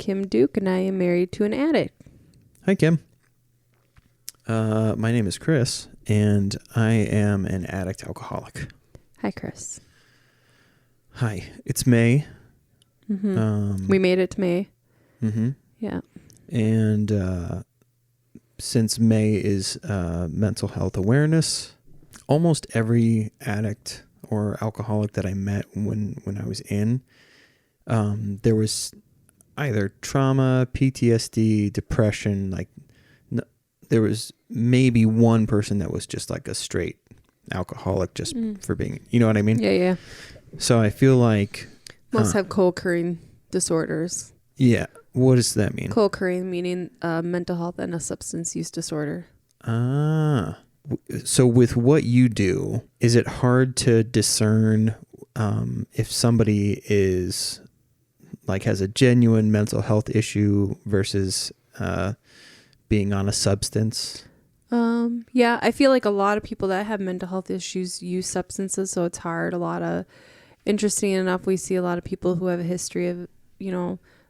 Kim Duke, and I am married to an addict. Hi, Kim. My name is Chris, and I am an addict alcoholic. Hi, Chris. Hi. It's May. Mm-hmm. We made it to May. Mm-hmm. Yeah. And since May is mental health awareness, almost every addict or alcoholic that I met when I was in, there was either trauma, PTSD, depression. Like, there was maybe one person that was just like a straight alcoholic, just for being, you know what I mean? Yeah. So I feel like most have co-occurring disorders. Yeah. What does that mean? Co-occurring meaning mental health and a substance use disorder. So with what you do, is it hard to discern if somebody is like has a genuine mental health issue versus being on a substance? Yeah, I feel like a lot of people that have mental health issues use substances, so it's hard. Interesting enough, we see a lot of people who have a history of,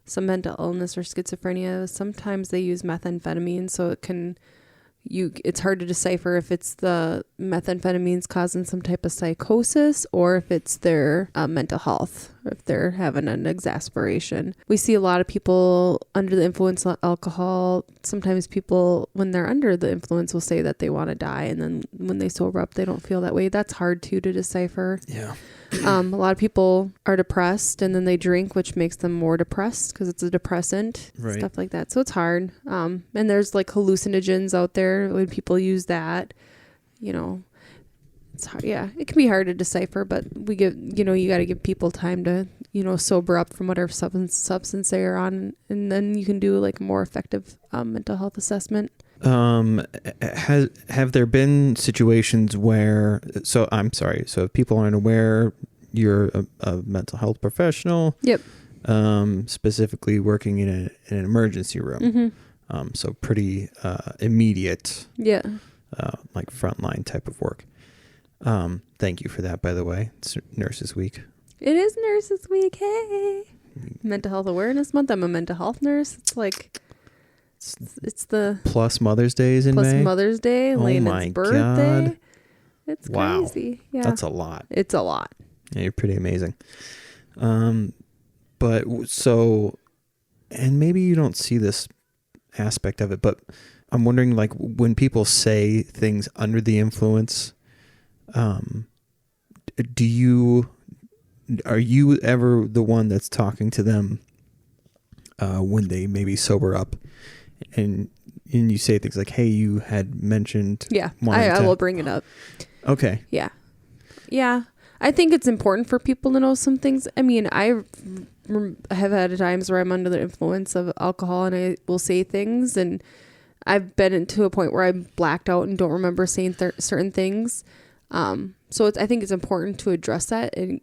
some mental illness or schizophrenia. Sometimes they use methamphetamine, so it's hard to decipher if it's the methamphetamines causing some type of psychosis or if it's their mental health, or if they're having an exasperation. We see a lot of people under the influence of alcohol. Sometimes people, when they're under the influence, will say that they want to die, and then when they sober up, they don't feel that way. That's hard too to decipher. Yeah. A lot of people are depressed and then they drink, which makes them more depressed because it's a depressant, right. Stuff like that. So it's hard. And there's like hallucinogens out there when people use that, it's hard. Yeah, it can be hard to decipher, but you got to give people time to, sober up from whatever substance they are on. And then you can do like a more effective mental health assessment. Have there been situations where, so if people aren't aware, you're a mental health professional. Yep. Specifically working in an emergency room. Mm-hmm. So pretty immediate. Yeah. Like frontline type of work. Thank you for that, by the way. It's Nurses Week. It is Nurses Week. Hey. Mental Health Awareness Month. I'm a mental health nurse. It's like... It's the plus Mother's Day is in May. Plus Mother's Day, Lena's birthday. God. It's wow. crazy. Yeah, that's a lot. It's a lot. Yeah, you're pretty amazing. But so, and maybe you don't see this aspect of it, but I'm wondering, like, when people say things under the influence, are you ever the one that's talking to them when they maybe sober up? And you say things like, hey, you had mentioned... Yeah, I will bring it up. Okay. Yeah. I think it's important for people to know some things. I mean, I have had times where I'm under the influence of alcohol and I will say things, and I've been into a point where I'm blacked out and don't remember saying certain things. So I think it's important to address that. And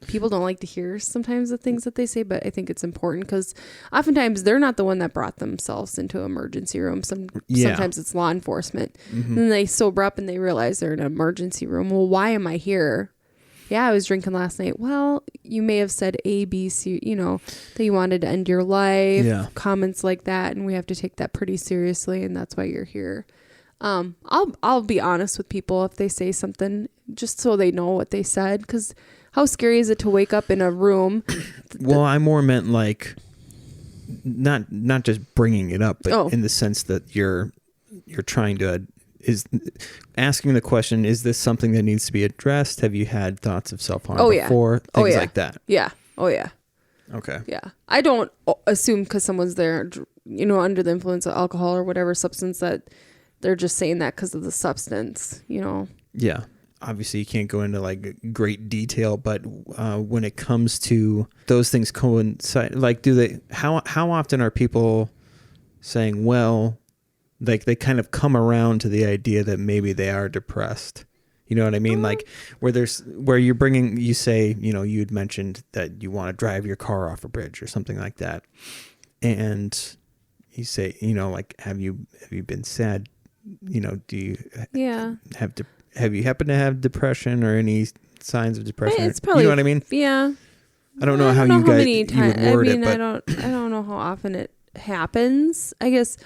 people don't like to hear sometimes the things that they say, but I think it's important because oftentimes they're not the one that brought themselves into an emergency room. Sometimes it's law enforcement. Mm-hmm. And they sober up and they realize they're in an emergency room. Well, why am I here? Yeah, I was drinking last night. Well, you may have said A, B, C, that you wanted to end your life, comments like that. And we have to take that pretty seriously. And that's why you're here. I'll be honest with people if they say something just so they know what they said, because how scary is it to wake up in a room? Well, I more meant like not just bringing it up, but in the sense that you're trying to is asking the question, is this something that needs to be addressed? Have you had thoughts of self-harm before? Things like that. Yeah. Oh, yeah. Okay. Yeah. I don't assume because someone's there, under the influence of alcohol or whatever substance that they're just saying that because of the substance, Yeah. Obviously, you can't go into like great detail, but when it comes to those things coincide, like how often are people saying, well, like they kind of come around to the idea that maybe they are depressed? You know what I mean? Like where you say, you had mentioned that you want to drive your car off a bridge or something like that. And you say, like, have you been sad? Do you have you happened to have depression or any signs of depression? It's probably, you know what I mean? Yeah. I don't know how you would word it, but I don't know how often it happens. I guess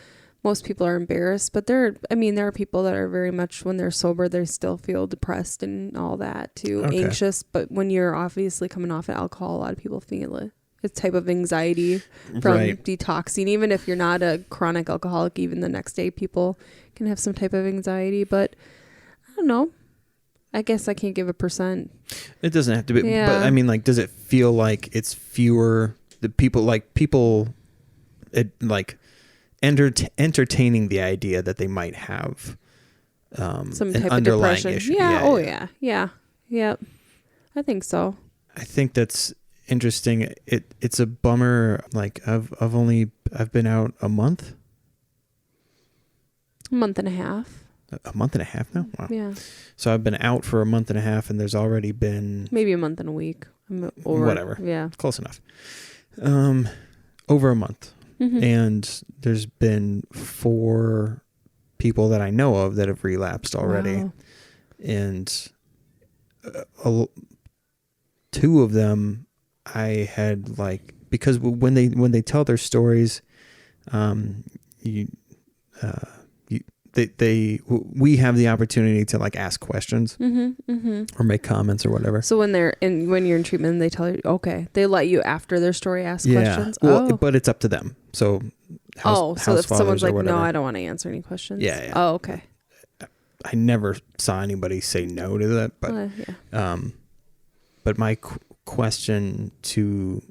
most people are embarrassed, but there are people that are very much, when they're sober, they still feel depressed and all that too, anxious. But when you're obviously coming off of alcohol, a lot of people feel it. It's type of anxiety from detoxing. Even if you're not a chronic alcoholic, even the next day people can have some type of anxiety. But I don't know. I guess I can't give a percent. It doesn't have to be. Yeah. But I mean, like, does it feel like it's fewer the people entertaining the idea that they might have some type of depression issue? Yeah. Yep. I think so. I think that's interesting. It's a bummer. Like I've been out a month and a half. A month and a half now? Wow. Yeah. So I've been out for a month and a half, and there's already been maybe a month and a week. Whatever. Yeah. Close enough. Over a month. Mm-hmm. And there's been 4 people that I know of that have relapsed already. Wow. And 2 of them I had, like, because when they tell their stories, we have the opportunity to, like, ask questions or make comments or whatever. So when you're in treatment, they tell you, okay, they let you after their story ask questions. Well, but it's up to them. So so if someone's like, no, I don't want to answer any questions. Yeah. Oh, okay. I never saw anybody say no to that, but but my question to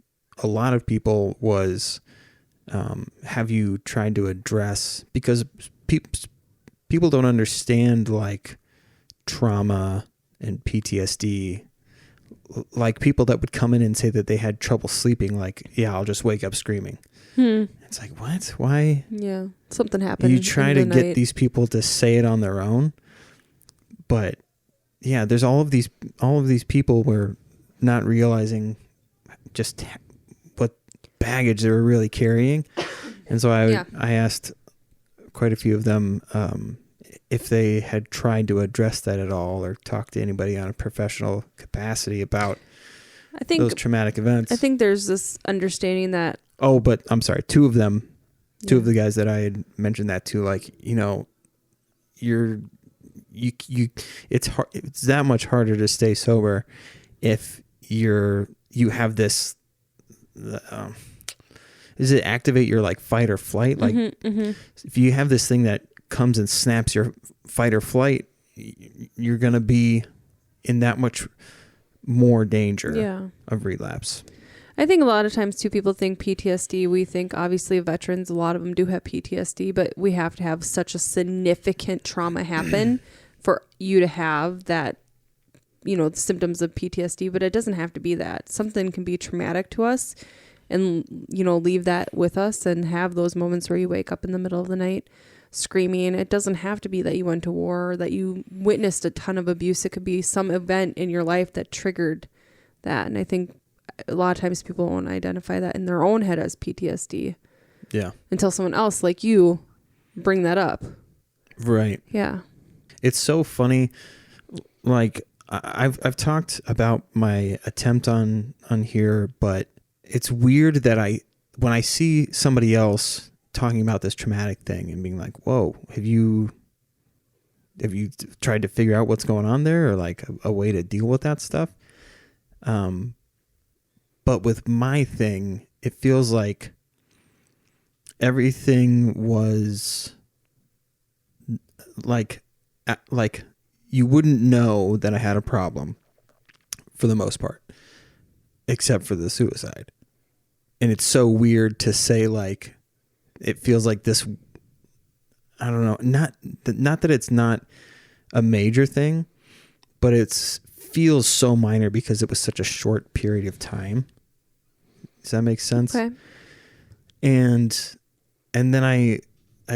a lot of people was, have you tried to address, because people don't understand, like, trauma and PTSD. Like, people that would come in and say that they had trouble sleeping, like, yeah, I'll just wake up screaming. It's like, what? Why? Yeah, something happened. You try to get these people to say it on their own, but yeah, there's all of these people were not realizing just what baggage they were really carrying, and so I asked quite a few of them if they had tried to address that at all, or talk to anybody on a professional capacity about those traumatic events. I think there's this understanding that. Oh, but I'm sorry. 2 of them, 2 of the guys that I had mentioned that to, like, it's hard. It's that much harder to stay sober if you have this. Does it activate your, like, fight or flight? Like, if you have this thing that comes and snaps your fight or flight, you're gonna be in that much more danger of relapse. I think a lot of times too, people think PTSD. We think obviously veterans, a lot of them do have PTSD, but we have to have such a significant trauma happen for you to have that, the symptoms of PTSD, but it doesn't have to be that. Something can be traumatic to us and, leave that with us and have those moments where you wake up in the middle of the night screaming. It doesn't have to be that you went to war or that you witnessed a ton of abuse. It could be some event in your life that triggered that. And I think a lot of times people won't identify that in their own head as PTSD. Yeah. Until someone else like you bring that up. Right. Yeah. It's so funny. Like, I've talked about my attempt on here, but it's weird that when I see somebody else talking about this traumatic thing and being like, whoa, have you tried to figure out what's going on there, or like a way to deal with that stuff? But with my thing, it feels like everything was like you wouldn't know that I had a problem for the most part, except for the suicide. And it's so weird to say, like, it feels like this, I don't know, not that it's not a major thing, but it feels so minor because it was such a short period of time. Does that make sense? Okay. And then I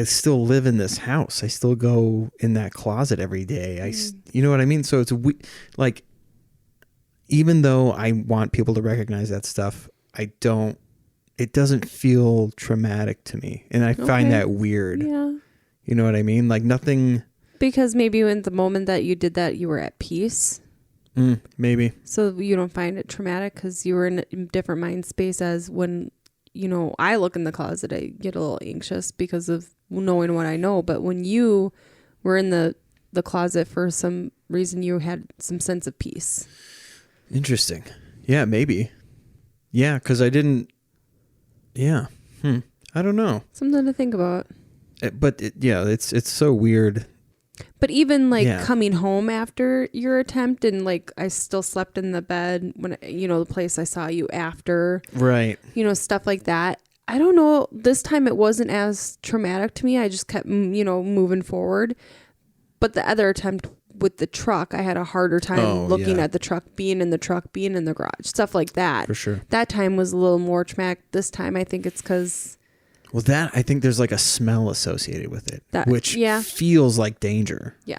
still live in this house. I still go in that closet every day. You know what I mean? So it's like, even though I want people to recognize that stuff, it doesn't feel traumatic to me. And I find that weird. Yeah. You know what I mean? Like, nothing. Because maybe in the moment that you did that, you were at peace Maybe. So you don't find it traumatic because you were in a different mind space. As when, I look in the closet, I get a little anxious because of knowing what I know. But when you were in the closet, for some reason, you had some sense of peace. Interesting. Yeah, maybe. Yeah, because I didn't. Yeah. I don't know. Something to think about. It's so weird. But even coming home after your attempt, and I still slept in the bed when, the place I saw you after. Right. Stuff like that. I don't know. This time it wasn't as traumatic to me. I just kept, moving forward. But the other attempt with the truck, I had a harder time looking at the truck, being in the truck, being in the garage, stuff like that. For sure. That time was a little more traumatic. This time, I think it's because... Well, I think there's a smell associated with it, which feels like danger. Yeah.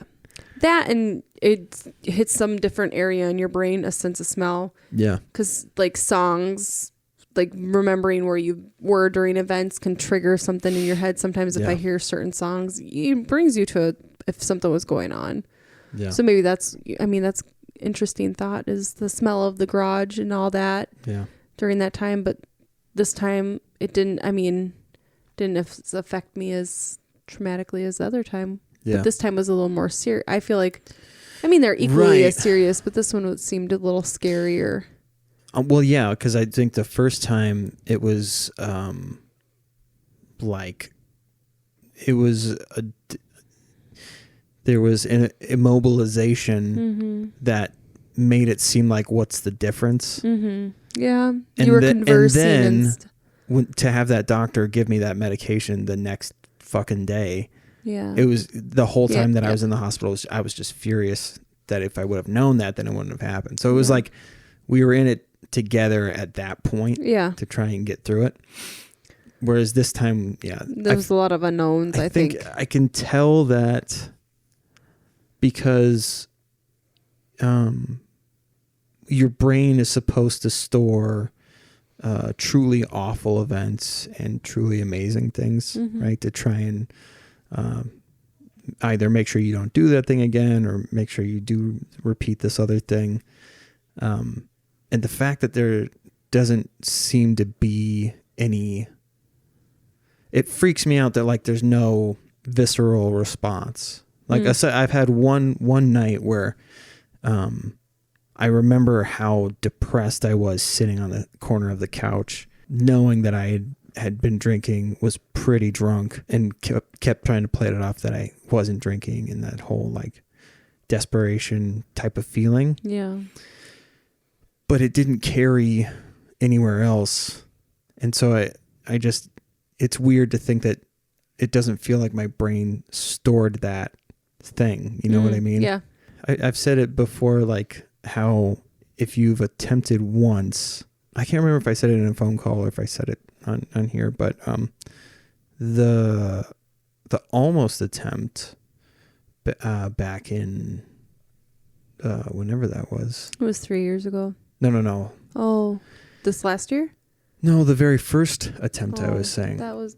That, and it hits some different area in your brain, a sense of smell. Yeah. Because songs, remembering where you were during events can trigger something in your head. Sometimes if I hear certain songs, it brings you to if something was going on. Yeah. So maybe that's interesting thought, is the smell of the garage and all that during that time. But this time it didn't affect me as traumatically as the other time. Yeah. But this time was a little more serious. I feel like, they're equally as serious, but this one seemed a little scarier. Well, yeah, because I think the first time it was there was an immobilization that made it seem like, what's the difference? Mm-hmm. Yeah, you were conversing. And then to have that doctor give me that medication the next fucking day. Yeah. It was the whole time that I was in the hospital, I was just furious that if I would have known that, then it wouldn't have happened. So it was like we were in it together at that point to try and get through it. Whereas this time, there was a lot of unknowns. I think I can tell that because your brain is supposed to store truly awful events and truly amazing things, right? To try and either make sure you don't do that thing again or make sure you do repeat this other thing. And the fact that there doesn't seem to be any, it freaks me out that there's no visceral response. I said, I've had one night where I remember how depressed I was sitting on the corner of the couch, knowing that I had been drinking, was pretty drunk, and kept trying to play it off that I wasn't drinking, and that whole desperation type of feeling. Yeah. But it didn't carry anywhere else. And so I just, it's weird to think that it doesn't feel like my brain stored that thing. You know what I mean? Yeah. I've said it before, how if you've attempted once, I can't remember if I said it in a phone call or if I said it on here, but the almost attempt back in whenever that was. It was 3 years ago. No. Oh, this last year? No, the very first attempt. I was saying that was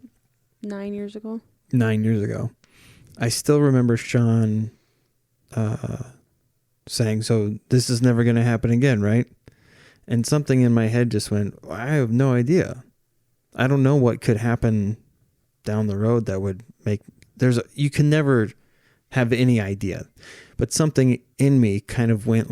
9 years ago. 9 years ago. I still remember Sean saying, so this is never going to happen again, right? And something in my head just went, I have no idea. I don't know what could happen down the road that would make, you can never have any idea. But something in me kind of went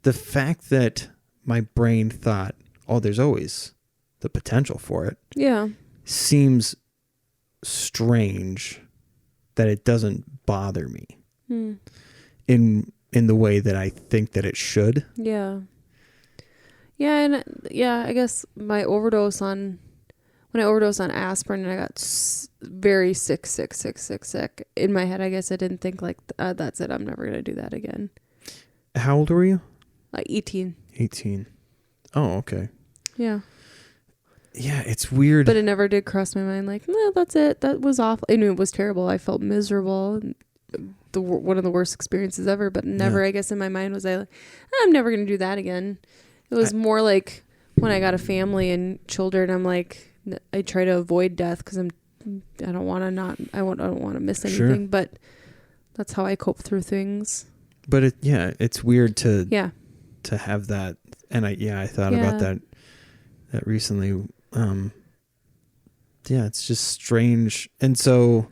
the fact that my brain thought, oh, there's always the potential for it. Yeah. Seems strange that it doesn't bother me in the way that I think that it should. Yeah. Yeah, and I guess when I overdosed on aspirin and I got very sick. In my head, I guess I didn't think that's it. I'm never going to do that again. How old were you? 18. 18. Oh, okay. Yeah. Yeah, it's weird. But it never did cross my mind no, that's it. That was awful. I knew it was terrible. I felt miserable. One of the worst experiences ever, but never, I guess in my mind was I'm never going to do that again. It was more when I got a family and children, I'm I try to avoid death because I don't want to miss anything, but that's how I cope through things. But it's weird to Yeah. have that. And I thought about that recently. It's just strange. And so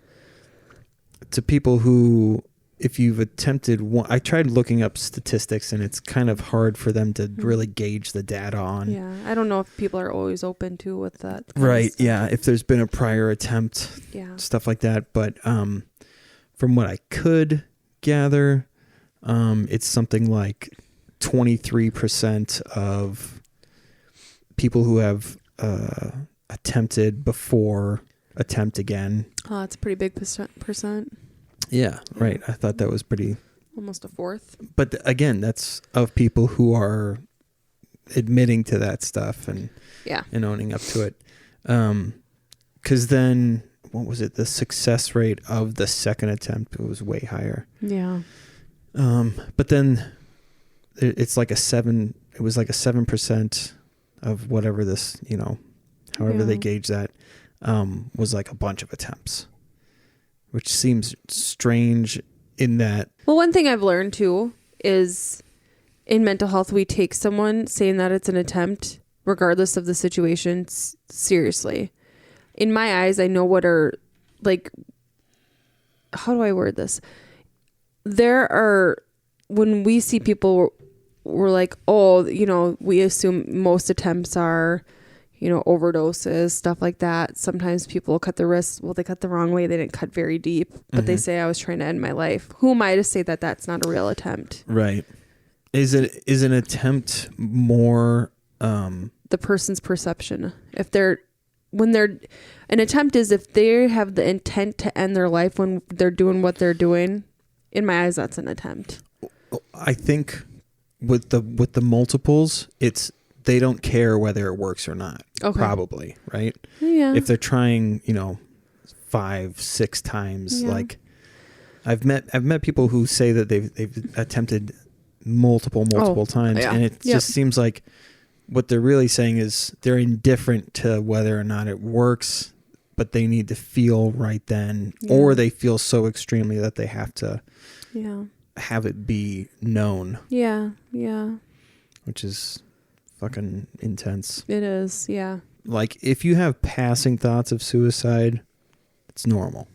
to people who, if you've attempted one, I tried looking up statistics, and it's kind of hard for them to really gauge the data on. Yeah. I don't know if people are always open to with that. Right. Yeah. If there's been a prior attempt, stuff like that. But from what I could gather, it's something like 23% of people who have attempted before attempt again. Oh, it's a pretty big percent. Yeah, right. I thought that was pretty... Almost a fourth. But again, that's of people who are admitting to that stuff and owning up to it. Because then, what was it? The success rate of the second attempt was way higher. Yeah. But then it's like it was like a 7% of whatever this, however they gauge that, was like a bunch of attempts, which seems strange in that. Well, one thing I've learned too is in mental health, we take someone saying that it's an attempt, regardless of the situation, seriously. In my eyes, I know what are, like, how do I word this? There are, when we see people, we're like, oh, we assume most attempts are, overdoses, stuff like that. Sometimes people cut the wrist. Well, they cut the wrong way. They didn't cut very deep, but they say I was trying to end my life. Who am I to say that that's not a real attempt? Right. Is an attempt more the person's perception? An attempt is if they have the intent to end their life when they're doing what they're doing. In my eyes, that's an attempt. I think with the multiples, it's they don't care whether it works or not. Okay. Probably, right? Yeah. If they're trying, 5-6 times, like I've met people who say that they've attempted multiple times, and it just seems like what they're really saying is they're indifferent to whether or not it works, but they need to feel right then, or they feel so extremely that they have to have it be known. Yeah, yeah. Which is fucking intense. It is, yeah. Like, if you have passing thoughts of suicide, it's normal.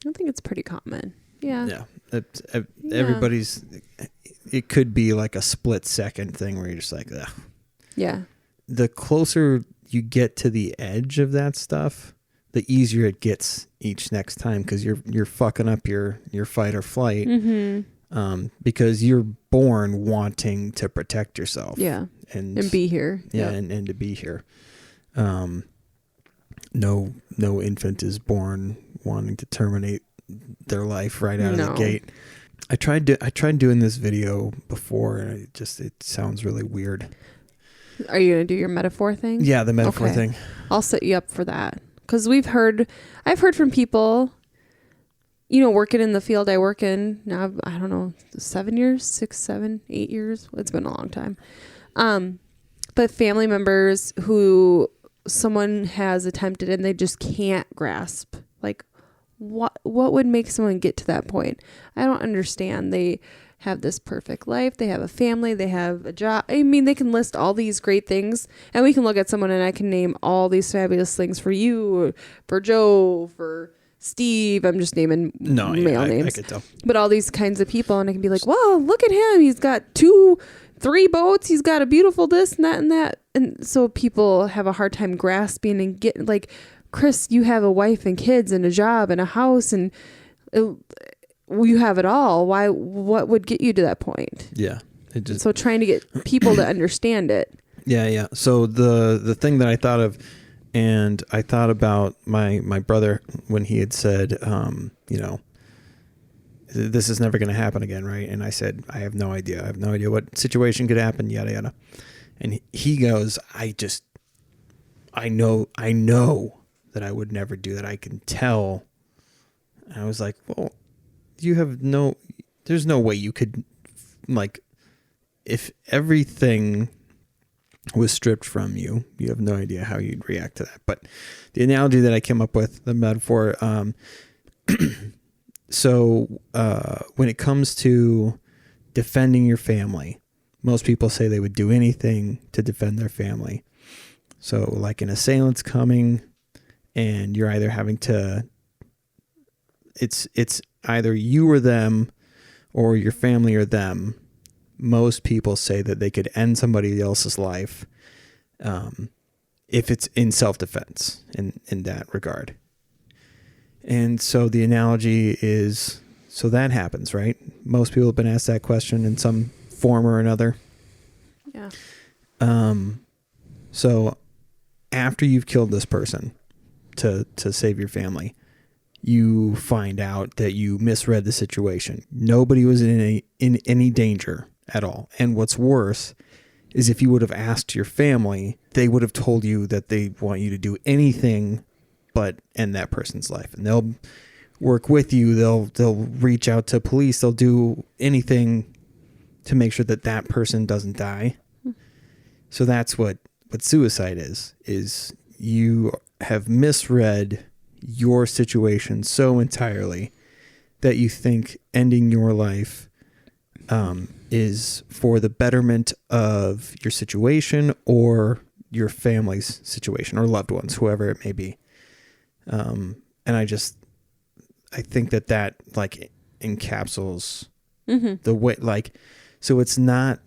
I think it's pretty common. Yeah. Yeah. Everybody's... It could be like a split second thing where you're just like, ugh. Yeah. The closer you get to the edge of that stuff, the easier it gets each next time, because you're fucking up your fight or flight, because you're born wanting to protect yourself. Yeah. And be here. Yeah, and to be here. No infant is born wanting to terminate their life right out of the gate. I tried doing this video before, and it sounds really weird. Are you going to do your metaphor thing? Yeah, the metaphor thing. I'll set you up for that. Because I've heard from people, working in the field I work in now, I don't know, 7 years, 6, 7, 8 years. It's been a long time. But family members who someone has attempted and they just can't grasp, like, what would make someone get to that point? I don't understand. They have this perfect life. They have a family. They have a job. I mean, they can list all these great things, and we can look at someone and I can name all these fabulous things for you, for Joe, for Steve. I'm just naming male names. I could tell. But all these kinds of people, and I can be like, wow, look at him. He's got 2-3 boats. He's got a beautiful this and that and that. And so people have a hard time grasping and getting, like, Chris, you have a wife and kids and a job and a house, and you have it all. What would get you to that point? Yeah. So trying to get people to understand it. Yeah. So the thing that I thought of, and I thought about my brother when he had said, this is never going to happen again, right? And I said, I have no idea. I have no idea what situation could happen, yada, yada. And he goes, I know that I would never do that. I can tell. And I was like, well, there's no way you could, like, if everything was stripped from you, you have no idea how you'd react to that. But the analogy that I came up with, the metaphor, so when it comes to defending your family. Most people say they would do anything to defend their family. So like an assailant's coming and you're either having to, it's either you or them or your family or them. Most people say that they could end somebody else's life if it's in self-defense in that regard. And so the analogy is, so that happens, right? Most people have been asked that question in some form or another. Yeah. So after you've killed this person to save your family, you find out that you misread the situation. Nobody was in any danger at all. And what's worse is if you would have asked your family, they would have told you that they want you to do anything but end that person's life. And they'll work with you. They'll reach out to police. They'll do anything to make sure that that person doesn't die. So that's what suicide is you have misread your situation so entirely that you think ending your life is for the betterment of your situation or your family's situation or loved ones, whoever it may be. And I think that like encapsulates the way, like, so it's not,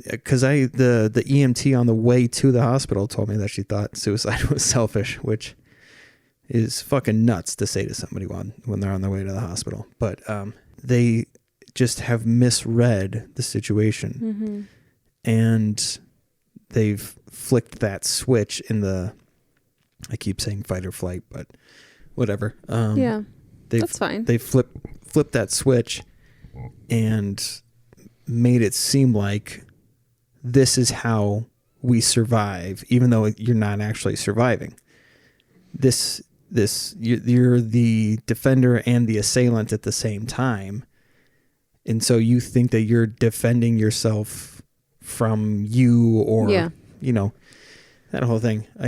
because the EMT on the way to the hospital told me that she thought suicide was selfish, which is fucking nuts to say to somebody when they're on their way to the hospital. But they just have misread the situation, and they've flicked that switch in the, I keep saying fight or flight, but whatever. That's fine. They flipped that switch and made it seem like this is how we survive, even though you're not actually surviving. You're the defender and the assailant at the same time. And so you think that you're defending yourself from you or, that whole thing. I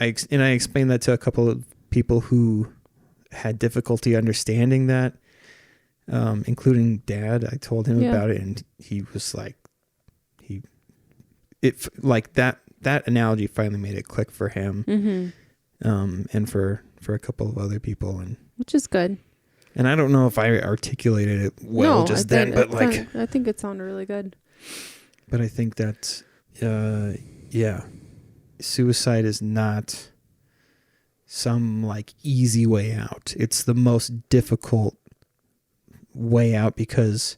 explained that to a couple of people who had difficulty understanding that, including Dad. I told him about it, and he was like, that analogy finally made it click for him, and for a couple of other people, and which is good. And I don't know if I articulated it well then, but I think it sounded really good. But I think that, suicide is not some like easy way out. It's the most difficult way out because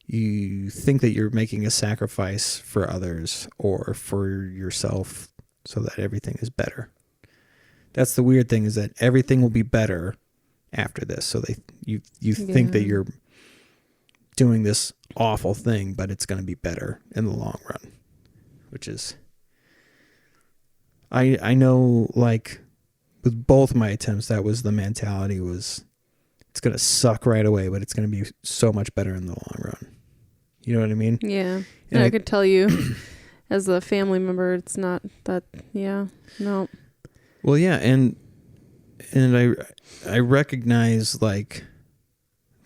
you think that you're making a sacrifice for others or for yourself so that everything is better. That's the weird thing, is that everything will be better after this. So you think that you're doing this awful thing, but it's going to be better in the long run, which is, I know, like with both my attempts, that was the mentality, was it's going to suck right away, but it's going to be so much better in the long run. You know what I mean? Yeah. And I could tell you as a family member, it's not that, no. Well, yeah. And I recognize, like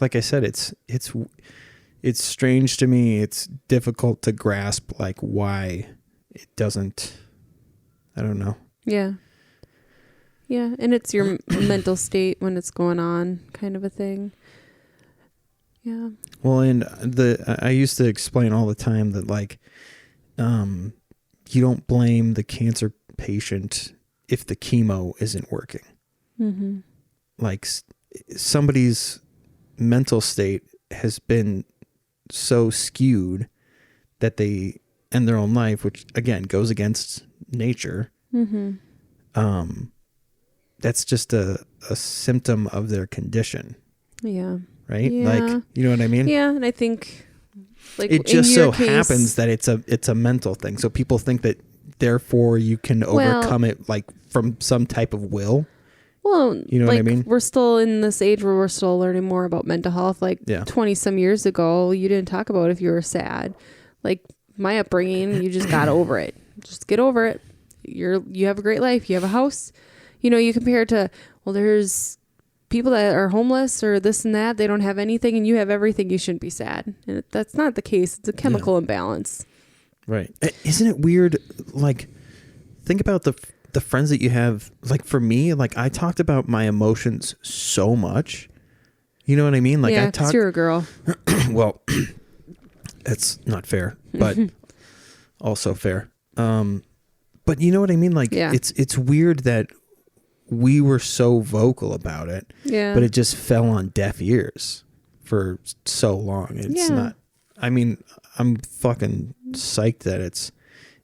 I said, it's strange to me. It's difficult to grasp, like, why it doesn't, I don't know. Yeah. Yeah. And it's your mental state when it's going on, kind of a thing. Yeah. Well, and I used to explain all the time that, like, you don't blame the cancer patient if the chemo isn't working. Mm-hmm. Like, somebody's mental state has been so skewed that they end their own life, which again goes against nature. Mm-hmm. That's just a symptom of their condition. Yeah. Right? Yeah. Like, you know what I mean? Yeah, and I think, like, it just so happens that it's a mental thing. So people think that therefore you can overcome it, like, from some type of will. Well, you know, like, what I mean? We're still in this age where we're still learning more about mental health. Like, 20 some years ago, you didn't talk about if you were sad. Like, my upbringing, you just got over it. Just get over it. You have a great life. You have a house. You know, you compare it to, well, there's people that are homeless or this and that, they don't have anything, and you have everything, you shouldn't be sad. And that's not the case. It's a chemical imbalance. Right. Isn't it weird? Like, think about the friends that you have. Like, for me, like, I talked about my emotions so much. You know what I mean? Like, yeah, 'cause you're a girl. Well, that's not fair, but also fair. But you know what I mean? Like, it's weird that we were so vocal about it, but it just fell on deaf ears for so long. It's not, I mean, I'm fucking psyched that it's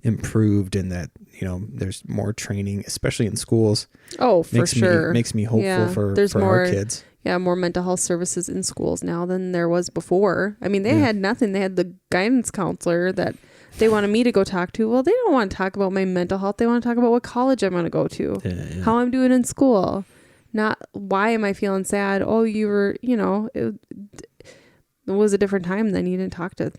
improved and that, you know, there's more training, especially in schools. Oh, for sure. Makes me hopeful for our kids. Yeah, more mental health services in schools now than there was before. I mean, they had nothing. They had the guidance counselor that they wanted me to go talk to. Well, they don't want to talk about my mental health. They want to talk about what college I'm going to go to, how I'm doing in school. Not why am I feeling sad? Oh, you were, you know, it was a different time then. You didn't talk to,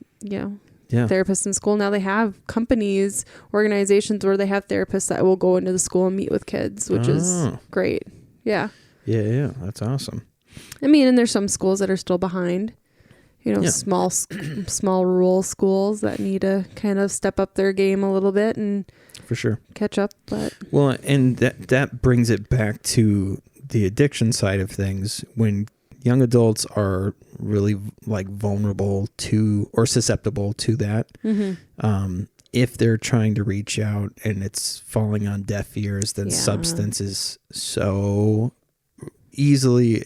therapists in school. Now they have companies, organizations where they have therapists that will go into the school and meet with kids, which is great. Yeah. Yeah. That's awesome. I mean, and there's some schools that are still behind, you know, small rural schools that need to kind of step up their game a little bit and for sure catch up. But well, and that brings it back to the addiction side of things. When young adults are really like vulnerable to or susceptible to that, if they're trying to reach out and it's falling on deaf ears, then substance is so easily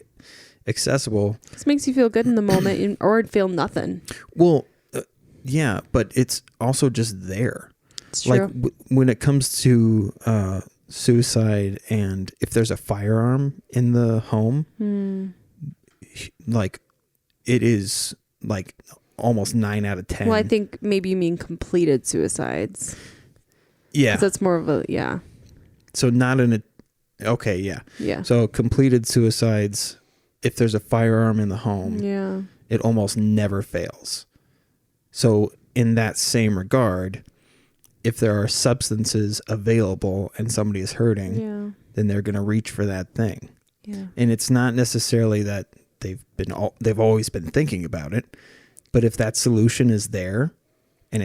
accessible. This makes you feel good in the moment or feel nothing. Well, but it's also just there. It's true. Like when it comes to suicide, and if there's a firearm in the home, like it is like almost 9 out of 10. Well, I think maybe you mean completed suicides. Yeah. 'Cause that's more of a, So not in a, okay, yeah. Yeah. So completed suicides, if there's a firearm in the home, it almost never fails. So in that same regard, if there are substances available and somebody is hurting, then they're going to reach for that thing. Yeah. And it's not necessarily that they've always been thinking about it, but if that solution is there and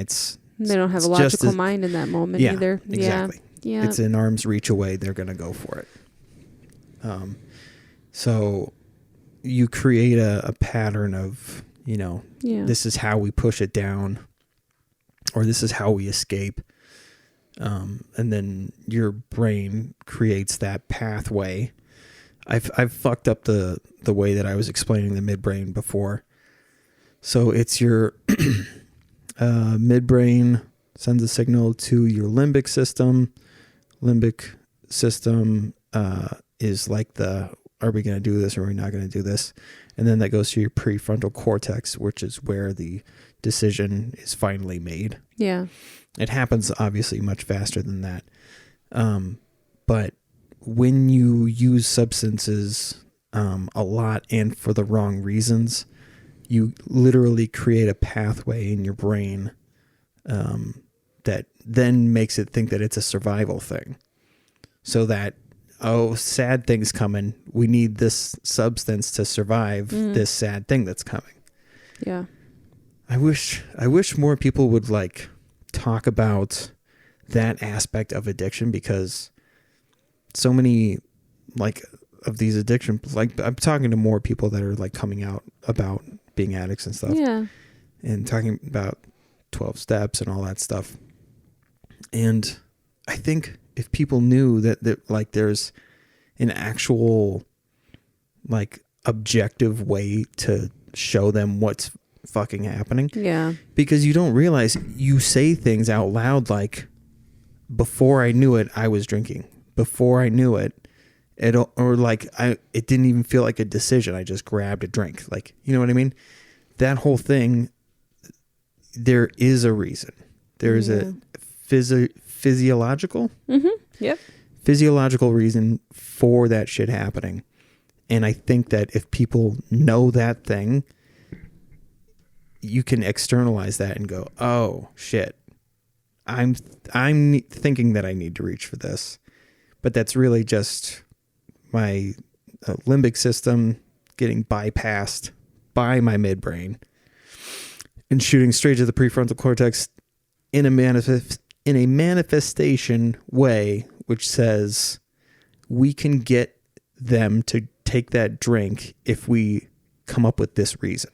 they don't have a logical mind in that moment either. Exactly. Yeah. It's an arm's reach away. They're going to go for it. So you create a pattern of, you know, this is how we push it down, or this is how we escape. And then your brain creates that pathway. I've fucked up the way that I was explaining the midbrain before. So it's your midbrain sends a signal to your limbic system. Limbic system is like are we going to do this or are we not going to do this? And then that goes to your prefrontal cortex, which is where the decision is finally made. Yeah. It happens obviously much faster than that. But when you use substances a lot and for the wrong reasons, you literally create a pathway in your brain that then makes it think that it's a survival thing. So that, sad thing's coming. We need this substance to survive this sad thing that's coming. Yeah. I wish more people would like talk about that aspect of addiction, because so many like of these addictions, like I'm talking to more people that are like coming out about being addicts and stuff. Yeah. And talking about 12 steps and all that stuff. And I think if people knew that like there's an actual like objective way to show them what's fucking happening. Yeah. Because you don't realize you say things out loud like, before I knew it, I was drinking. Before I knew it, it didn't even feel like a decision. I just grabbed a drink. Like, you know what I mean? That whole thing, there is a reason. There's a physiological reason for that shit happening. And I think that if people know that thing, you can externalize that and go, oh shit, I'm thinking that I need to reach for this, but that's really just my limbic system getting bypassed by my midbrain and shooting straight to the prefrontal cortex in a manifestation way, which says we can get them to take that drink if we come up with this reason.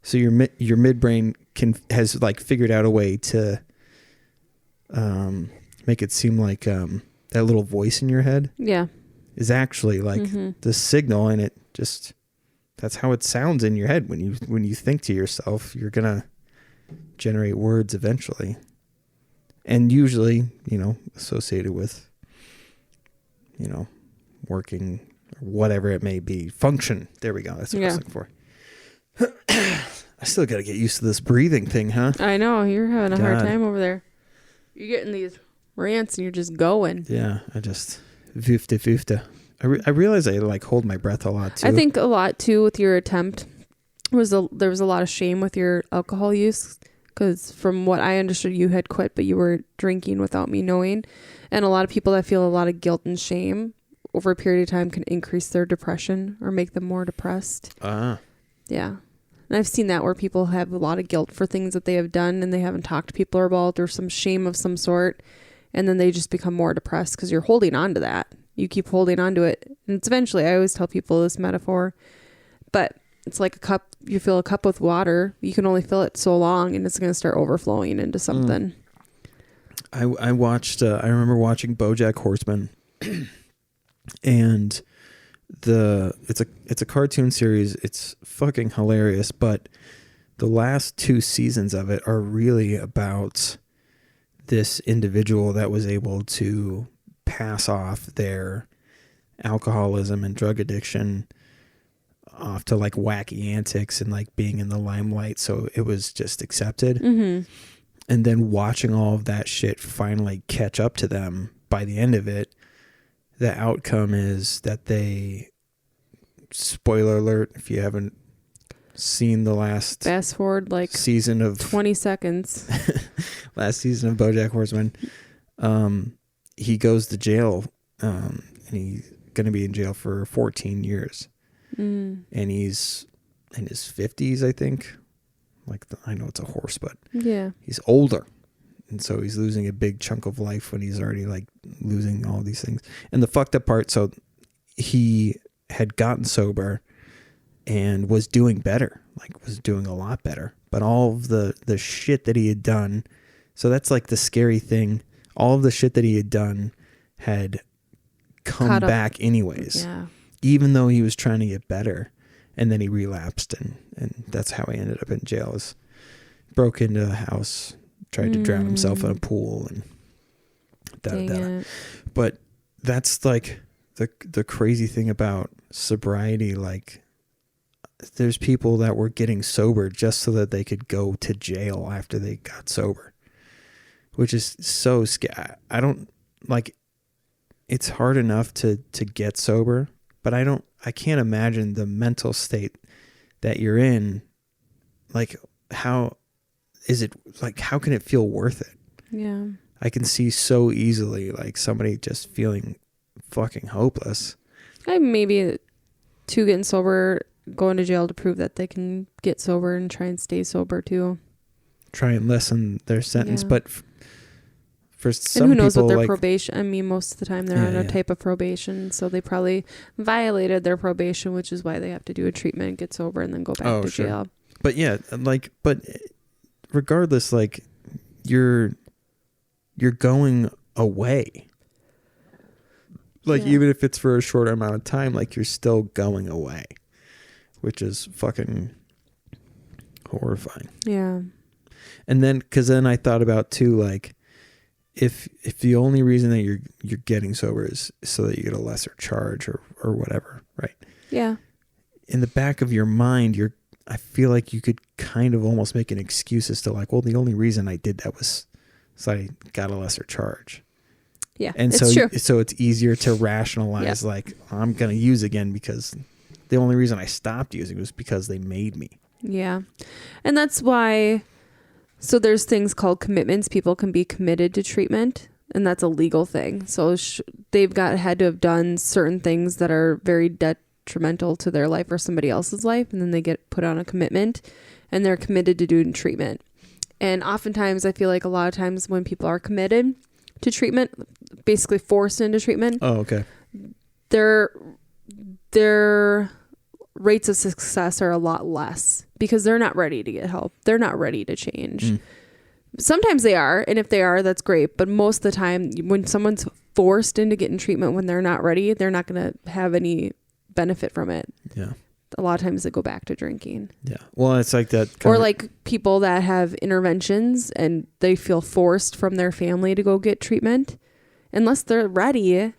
So your midbrain has like figured out a way to make it seem like that little voice in your head is actually like the signal, and it just, that's how it sounds in your head when you think to yourself. You're gonna generate words eventually, and usually, associated with, working or whatever it may be, function. There we go. That's what I was looking for. I still got to get used to this breathing thing, huh? I know, you're having a hard time over there. You're getting these rants and you're just going. Yeah, I just vifta. I realize I like hold my breath a lot too. I think a lot too with your attempt there was a lot of shame with your alcohol use, because from what I understood, you had quit, but you were drinking without me knowing. And a lot of people that feel a lot of guilt and shame over a period of time can increase their depression or make them more depressed. Yeah. And I've seen that where people have a lot of guilt for things that they have done and they haven't talked to people about, or some shame of some sort. And then they just become more depressed because you're holding on to that. You keep holding on to it. And it's eventually, I always tell people this metaphor, but it's like a cup. You fill a cup with water. You can only fill it so long, and it's going to start overflowing into something. I remember watching BoJack Horseman, and it's a cartoon series. It's fucking hilarious, but the last 2 seasons of it are really about this individual that was able to pass off their alcoholism and drug addiction off to like wacky antics and like being in the limelight, so it was just accepted. And then watching all of that shit finally catch up to them by the end of it, the outcome is that they, spoiler alert if you haven't seen the last fast forward like season of 20 seconds last season of BoJack Horseman, he goes to jail, and he's going to be in jail for 14 years. And he's in his 50s, I think. I know it's a horse, but he's older. And so he's losing a big chunk of life when he's already like losing all these things. And the fucked up part, so he had gotten sober and was doing better, was doing a lot better. But all of the shit that he had done, so that's like the scary thing. All of the shit that he had done had come back anyways. Yeah. Even though he was trying to get better, and then he relapsed, and that's how he ended up in jail. Is broke into a house, tried to drown himself in a pool, and But that's like the crazy thing about sobriety. Like, there's people that were getting sober just so that they could go to jail after they got sober, which is so scary. I don't like. It's hard enough to get sober. But I can't imagine the mental state that you're in. Like, how is it, like, how can it feel worth it? Yeah. I can see so easily, like, somebody just feeling fucking hopeless. Maybe to getting sober, going to jail to prove that they can get sober and try and stay sober too. Try and lessen their sentence. But for some and who knows people, what their probation, I mean, most of the time they're on a type of probation, so they probably violated their probation, which is why they have to do a treatment, get sober, and then go back to jail. But yeah, but regardless, like, you're going away. Like, even if it's for a short amount of time, like, you're still going away, which is fucking horrifying. Yeah. And then, because then I thought about too, like, if the only reason that you're getting sober is so that you get a lesser charge or whatever, right? Yeah. In the back of your mind, I feel like you could kind of almost make an excuse as to like, well, the only reason I did that was so I got a lesser charge. Yeah, and it's true. So it's easier to rationalize like, I'm gonna use again because the only reason I stopped using was because they made me. Yeah, and that's why. So there's things called commitments. People can be committed to treatment, and that's a legal thing. So they've had to have done certain things that are very detrimental to their life or somebody else's life, and then they get put on a commitment, and they're committed to doing treatment. And oftentimes, I feel like a lot of times when people are committed to treatment, basically forced into treatment, their rates of success are a lot less because they're not ready to get help. They're not ready to change. Sometimes they are, and if they are, that's great. But most of the time, when someone's forced into getting treatment when they're not ready, they're not going to have any benefit from it. Yeah. A lot of times they go back to drinking. Yeah. Well, it's like that. Or like people that have interventions and they feel forced from their family to go get treatment unless they're ready.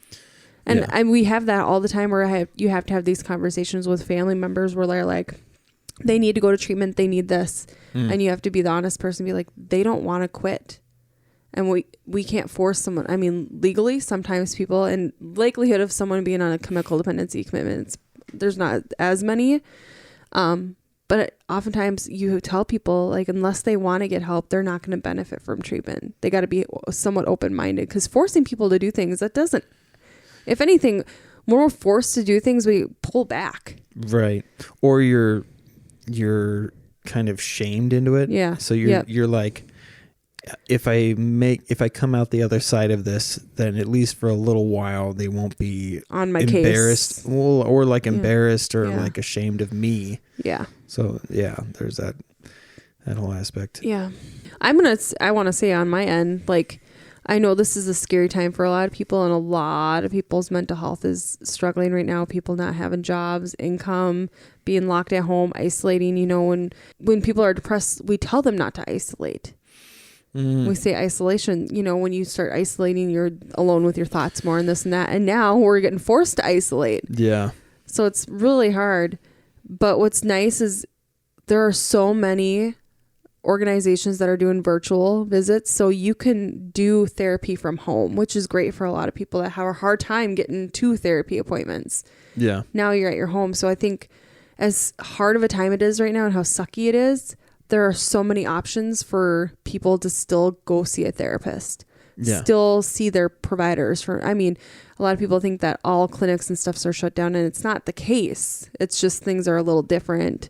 And we have that all the time where you have to have these conversations with family members where they're like, they need to go to treatment. They need this. And you have to be the honest person and be like, they don't want to quit. And we can't force someone. I mean, legally, sometimes people, and likelihood of someone being on a chemical dependency commitment, there's not as many. But oftentimes you tell people, like, unless they want to get help, they're not going to benefit from treatment. They got to be somewhat open-minded, because forcing people to do things, that doesn't, if anything, when we're forced to do things, we pull back. Right. Or you're kind of shamed into it. Yeah. So you're like, if I come out the other side of this, then at least for a little while they won't be on my embarrassed, case. or like embarrassed or like ashamed of me. Yeah. So yeah, there's that whole aspect. Yeah. I want to say on my end, like, I know this is a scary time for a lot of people, and a lot of people's mental health is struggling right now. People not having jobs, income, being locked at home, isolating. You know, when people are depressed, we tell them not to isolate. We say isolation, you know, when you start isolating, you're alone with your thoughts more and this and that. And now we're getting forced to isolate. Yeah. So it's really hard. But what's nice is there are so many organizations that are doing virtual visits, so you can do therapy from home, which is great for a lot of people that have a hard time getting to therapy appointments. Yeah. Now you're at your home. So I think as hard of a time it is right now and how sucky it is, there are so many options for people to still go see a therapist, still see their providers. A lot of people think that all clinics and stuff are shut down, and it's not the case. It's just things are a little different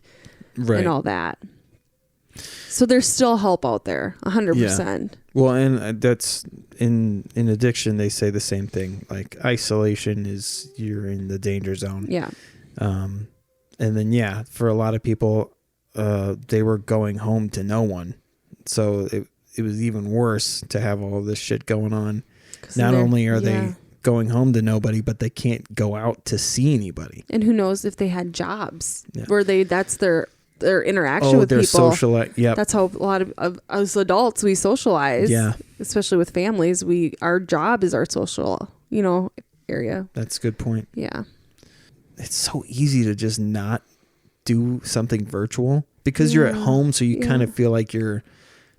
and all that. So there's still help out there, 100%. Yeah. Well, and that's in addiction, they say the same thing. Like, isolation is, you're in the danger zone. Yeah. And then, for a lot of people, they were going home to no one. So it was even worse to have all this shit going on. Not only are they going home to nobody, but they can't go out to see anybody. And who knows if they had jobs where that's their interaction with people. Social, That's how a lot of us adults, we socialize. Yeah. Especially with families, our job is our social, area. That's a good point. Yeah. It's so easy to just not do something virtual because you're at home, so you kind of feel like you're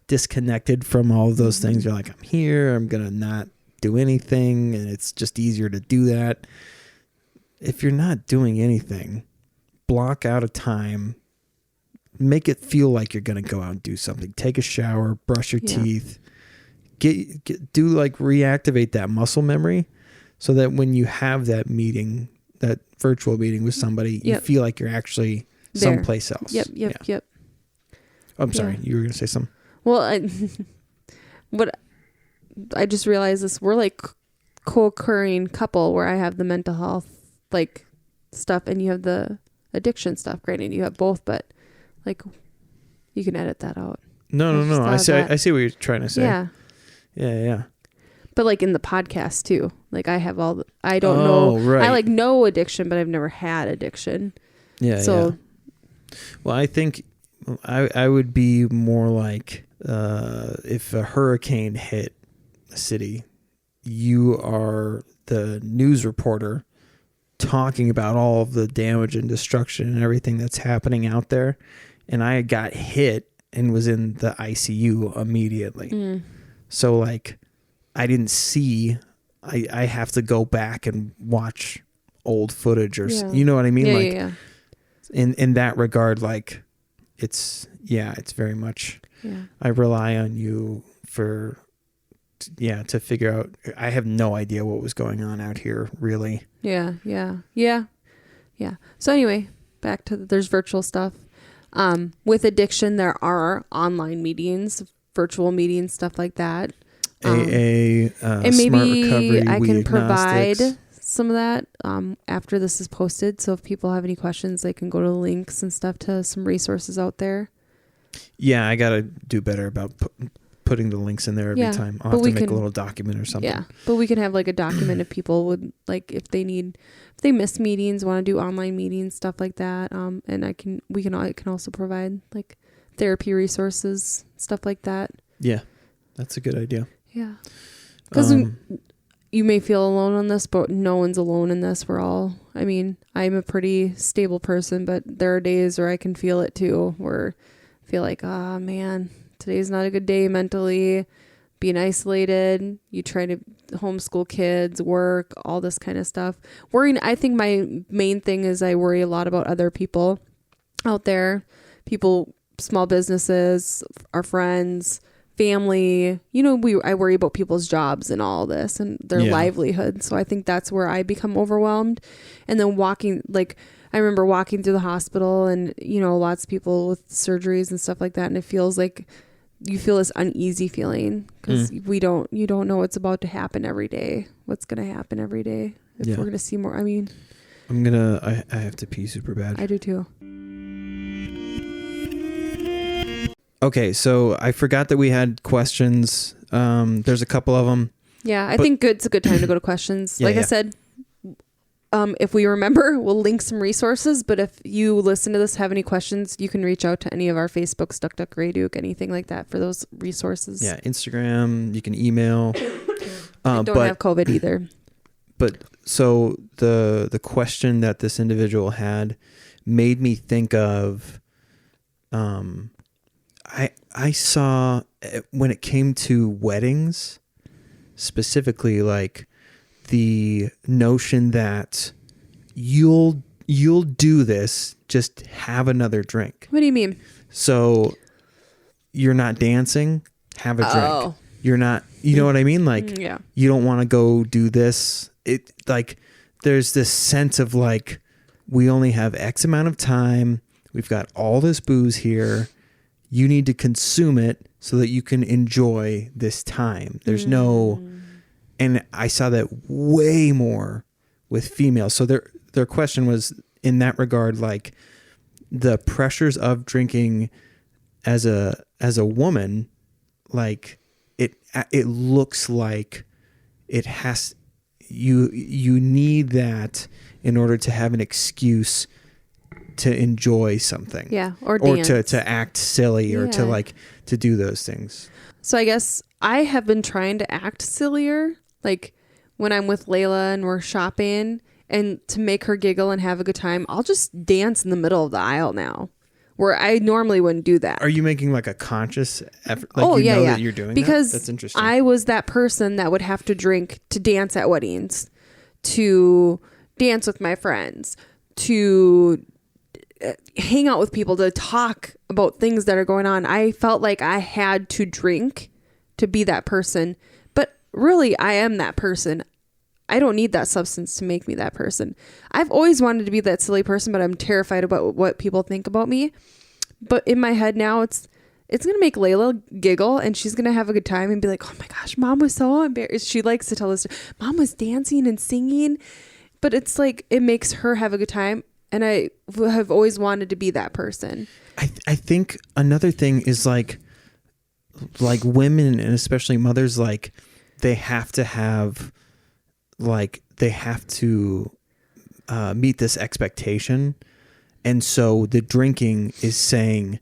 disconnected from all of those things. You're like, I'm here, I'm gonna not do anything, and it's just easier to do that. If you're not doing anything, block out a time, make it feel like you're gonna go out and do something. Take a shower, brush your teeth, reactivate that muscle memory, so that when you have that meeting, that virtual meeting with somebody, you feel like you're actually someplace else. Yep. I'm sorry. You were going to say something? Well, I just realized this. We're like co-occurring couple where I have the mental health like stuff and you have the addiction stuff. Granted, you have both, but like you can edit that out. No. I see what you're trying to say. Yeah. But like in the podcast too, like I have I don't know. Right. I like know addiction, but I've never had addiction. Yeah. So. Well, I think I would be more like if a hurricane hit a city, you are the news reporter talking about all of the damage and destruction and everything that's happening out there. And I got hit and was in the ICU immediately. So like I didn't see, I have to go back and watch old footage or, you know what I mean? Yeah. In that regard, like it's very much, I rely on you for to figure out. I have no idea what was going on out here, really. Yeah. So anyway, back to there's virtual stuff. With addiction, there are online meetings, virtual meetings, stuff like that. AA, and maybe Smart Recovery, I can Weed provide Agnostics. some of that after this is posted. So if people have any questions, they can go to links and stuff to some resources out there. Yeah, I got to do better about putting the links in there every time. I'll have to make a little document or something. Yeah, but we can have like a document if people would like, if they miss meetings, want to do online meetings, stuff like that. And I can also provide like therapy resources, stuff like that. Yeah, that's a good idea. Yeah, because you may feel alone on this, but no one's alone in this. I'm a pretty stable person, but there are days where I can feel it too, where I feel like, oh man, today's not a good day mentally, being isolated. You try to homeschool kids, work, all this kind of stuff. Worrying, I think my main thing is I worry a lot about other people out there, small businesses, our friends, family. I worry about people's jobs and all this and their livelihood. So I think that's where I become overwhelmed. And then I remember walking through the hospital and, lots of people with surgeries and stuff like that. And it feels like you feel this uneasy feeling because you don't know what's about to happen every day. What's going to happen every day. If we're going to see more. I have to pee super bad. I do too. Okay, so I forgot that we had questions. There's a couple of them. Yeah, I think it's a good time to go to questions. I said, if we remember, we'll link some resources. But if you listen to this, have any questions, you can reach out to any of our Facebooks, Duck Duck Grey Duke, anything like that for those resources. Yeah, Instagram, you can email. I don't have COVID either. But so the question that this individual had made me think of... I saw when it came to weddings, specifically, like the notion that you'll do this, just have another drink. What do you mean? So you're not dancing, have a drink. You're not, you know what I mean? Like, you don't want to go do this. It like, there's this sense of like, we only have X amount of time. We've got all this booze here. You need to consume it so that you can enjoy this time. There's no, and I saw that way more with females. So their question was in that regard, like the pressures of drinking as a woman, like it looks like it has, you need that in order to have an excuse to enjoy something. Yeah. Or to act silly or to do those things. So I guess I have been trying to act sillier. Like when I'm with Layla and we're shopping, and to make her giggle and have a good time, I'll just dance in the middle of the aisle now, where I normally wouldn't do that. Are you making like a conscious effort? Like that you're doing because that? That's interesting. I was that person that would have to drink to dance at weddings, to dance with my friends, to hang out with people, to talk about things that are going on. I felt like I had to drink to be that person, but really I am that person. I don't need that substance to make me that person. I've always wanted to be that silly person, but I'm terrified about what people think about me. But in my head now, it's going to make Layla giggle, and she's going to have a good time and be like, oh my gosh, Mom was so embarrassed. She likes to tell us, Mom was dancing and singing, but it's like, it makes her have a good time. And I have always wanted to be that person. I think another thing is like women, and especially mothers, like they have to meet this expectation. And so the drinking is saying,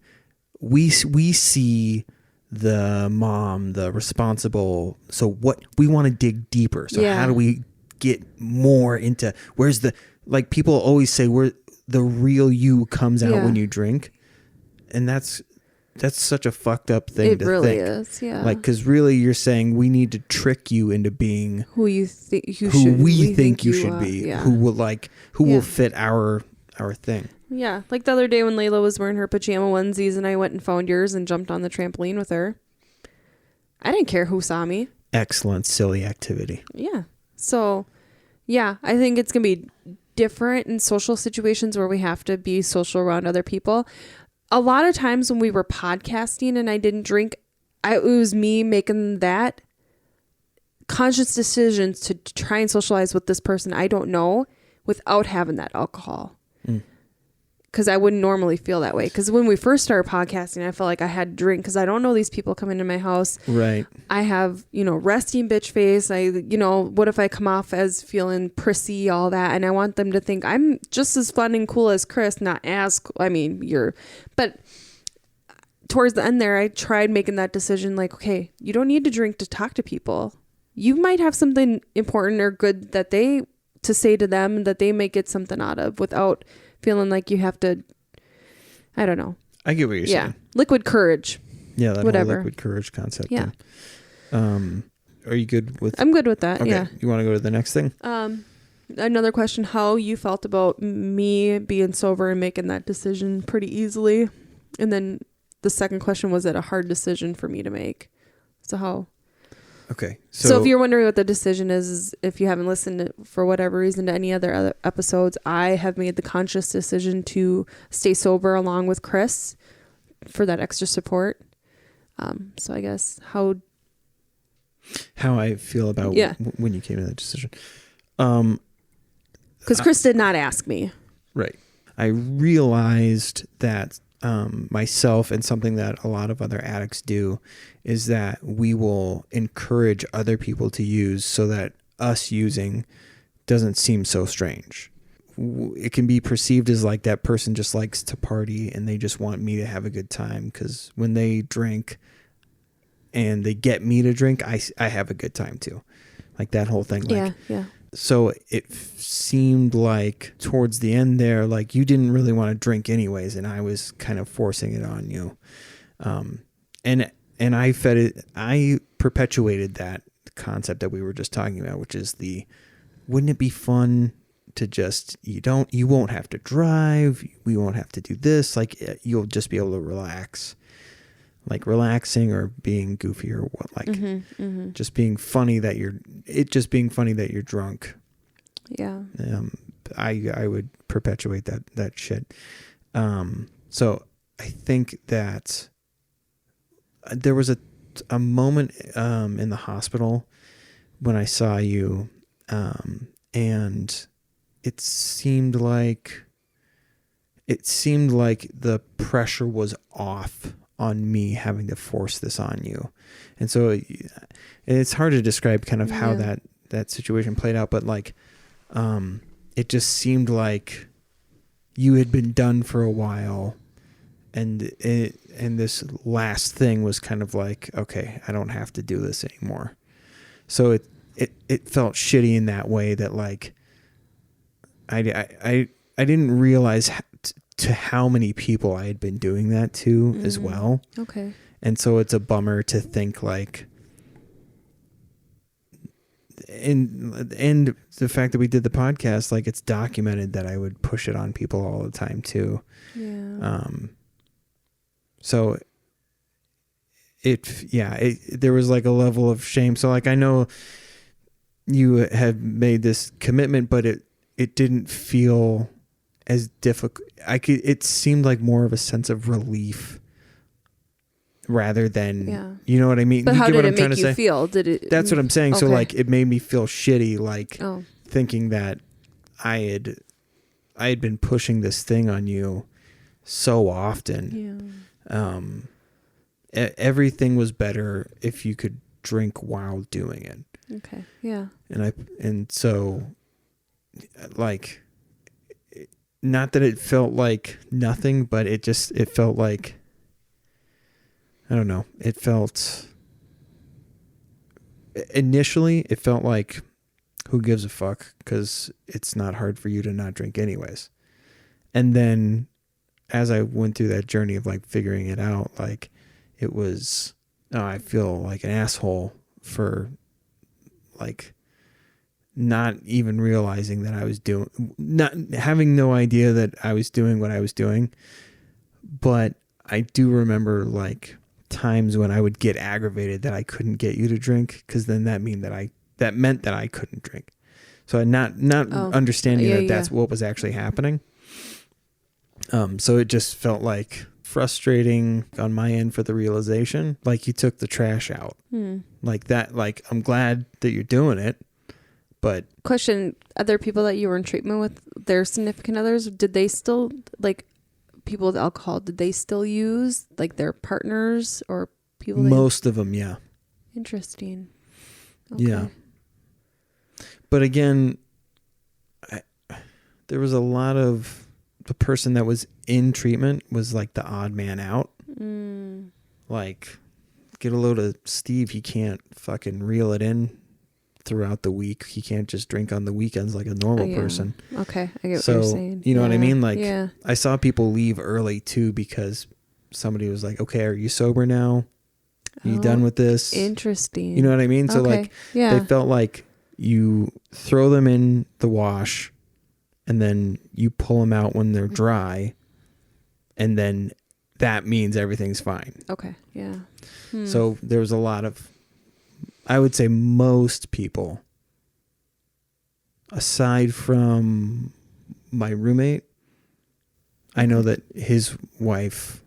we see the mom, the responsible. So what we want to dig deeper. So how do we get more into, where's the, like people always say where the real you comes out when you drink. And that's such a fucked up thing to think. It really is, yeah. Like, because really you're saying we need to trick you into being who we think you should be, who will fit our thing. Yeah, like the other day when Layla was wearing her pajama onesies and I went and found yours and jumped on the trampoline with her. I didn't care who saw me. excellent, silly activity. Yeah. So, yeah, I think it's going to be different in social situations where we have to be social around other people. A lot of times when we were podcasting and I didn't drink, it was me making that conscious decisions to try and socialize with this person I don't know without having that alcohol. Because I wouldn't normally feel that way. Because when we first started podcasting, I felt like I had to drink because I don't know these people coming to my house. Right. I have, resting bitch face. What if I come off as feeling prissy, all that? And I want them to think I'm just as fun and cool as Chris, not as, but towards the end there, I tried making that decision like, okay, you don't need to drink to talk to people. You might have something important or good to say to them that they may get something out of without feeling like you have to, I don't know. I get what you're saying. Liquid courage. Yeah, that whatever. whole liquid courage concept. Yeah. Are you good with? I'm good with that. Okay. Yeah. You want to go to the next thing? Another question: how you felt about me being sober and making that decision pretty easily, and then the second question: was it a hard decision for me to make? So how? Okay. So if you're wondering what the decision is if you haven't listened for whatever reason to any other episodes, I have made the conscious decision to stay sober along with Chris for that extra support. So I guess how I feel about when you came to that decision. Because Chris did not ask me. Right. I realized that myself and something that a lot of other addicts do is that we will encourage other people to use so that us using doesn't seem so strange. It can be perceived as like that person just likes to party and they just want me to have a good time because when they drink and they get me to drink, I have a good time too. Like that whole thing. Like, yeah. So it seemed like towards the end there, like you didn't really want to drink anyways, and I was kind of forcing it on you. And I fed it. I perpetuated that concept that we were just talking about, which is wouldn't it be fun to just you won't have to drive, we won't have to do this, like you'll just be able to relax. Like relaxing or being goofy or what, like just being funny that you're drunk. Yeah. I would perpetuate that shit. So I think that there was a moment in the hospital when I saw you, and it seemed like the pressure was off on me having to force this on you. And so it's hard to describe kind of how that situation played out, but like it just seemed like you had been done for a while and this last thing was kind of like, okay, I don't have to do this anymore. So it felt shitty in that way that like I didn't realize to how many people I had been doing that to as well. Okay. And so it's a bummer to think like, and the fact that we did the podcast, like it's documented that I would push it on people all the time too. Yeah. So there was like a level of shame. So like, I know you have made this commitment, but it didn't feel as difficult. It seemed like more of a sense of relief rather than, you know what I mean? But how did it make you feel? Did it? That's what I'm saying. Okay. So like it made me feel shitty, like thinking that I had been pushing this thing on you so often. Yeah. Everything was better if you could drink while doing it. Okay. Yeah. And so like, not that it felt like nothing, but it felt like, I don't know. Initially it felt like, who gives a fuck? 'Cause it's not hard for you to not drink anyways. And then as I went through that journey of like figuring it out, like it was, I feel like an asshole for like not even realizing that I was not having no idea that I was doing what I was doing. But I do remember like times when I would get aggravated that I couldn't get you to drink, because then that meant that I couldn't drink. So not understanding that that's what was actually happening. So it just felt like frustrating on my end for the realization, like you took the trash out. Like that, like I'm glad that you're doing it, but question, other people that you were in treatment with, their significant others, did they still, like people with alcohol, did they still use like their partners or people? Most of them, yeah. Interesting. Okay. Yeah. But again, there was a lot of, the person that was in treatment was like the odd man out. Like, get a load of Steve. He can't fucking reel it in throughout the week. He can't just drink on the weekends like a normal person. Okay, I get what you're saying. You know what I mean? Like, I saw people leave early too because somebody was like, okay, are you sober now? Are you done with this? Interesting. You know what I mean? So like, they felt like you throw them in the wash and then you pull them out when they're dry, and then that means everything's fine. Okay, yeah. So there was a lot of, I would say most people, aside from my roommate, I know that his wife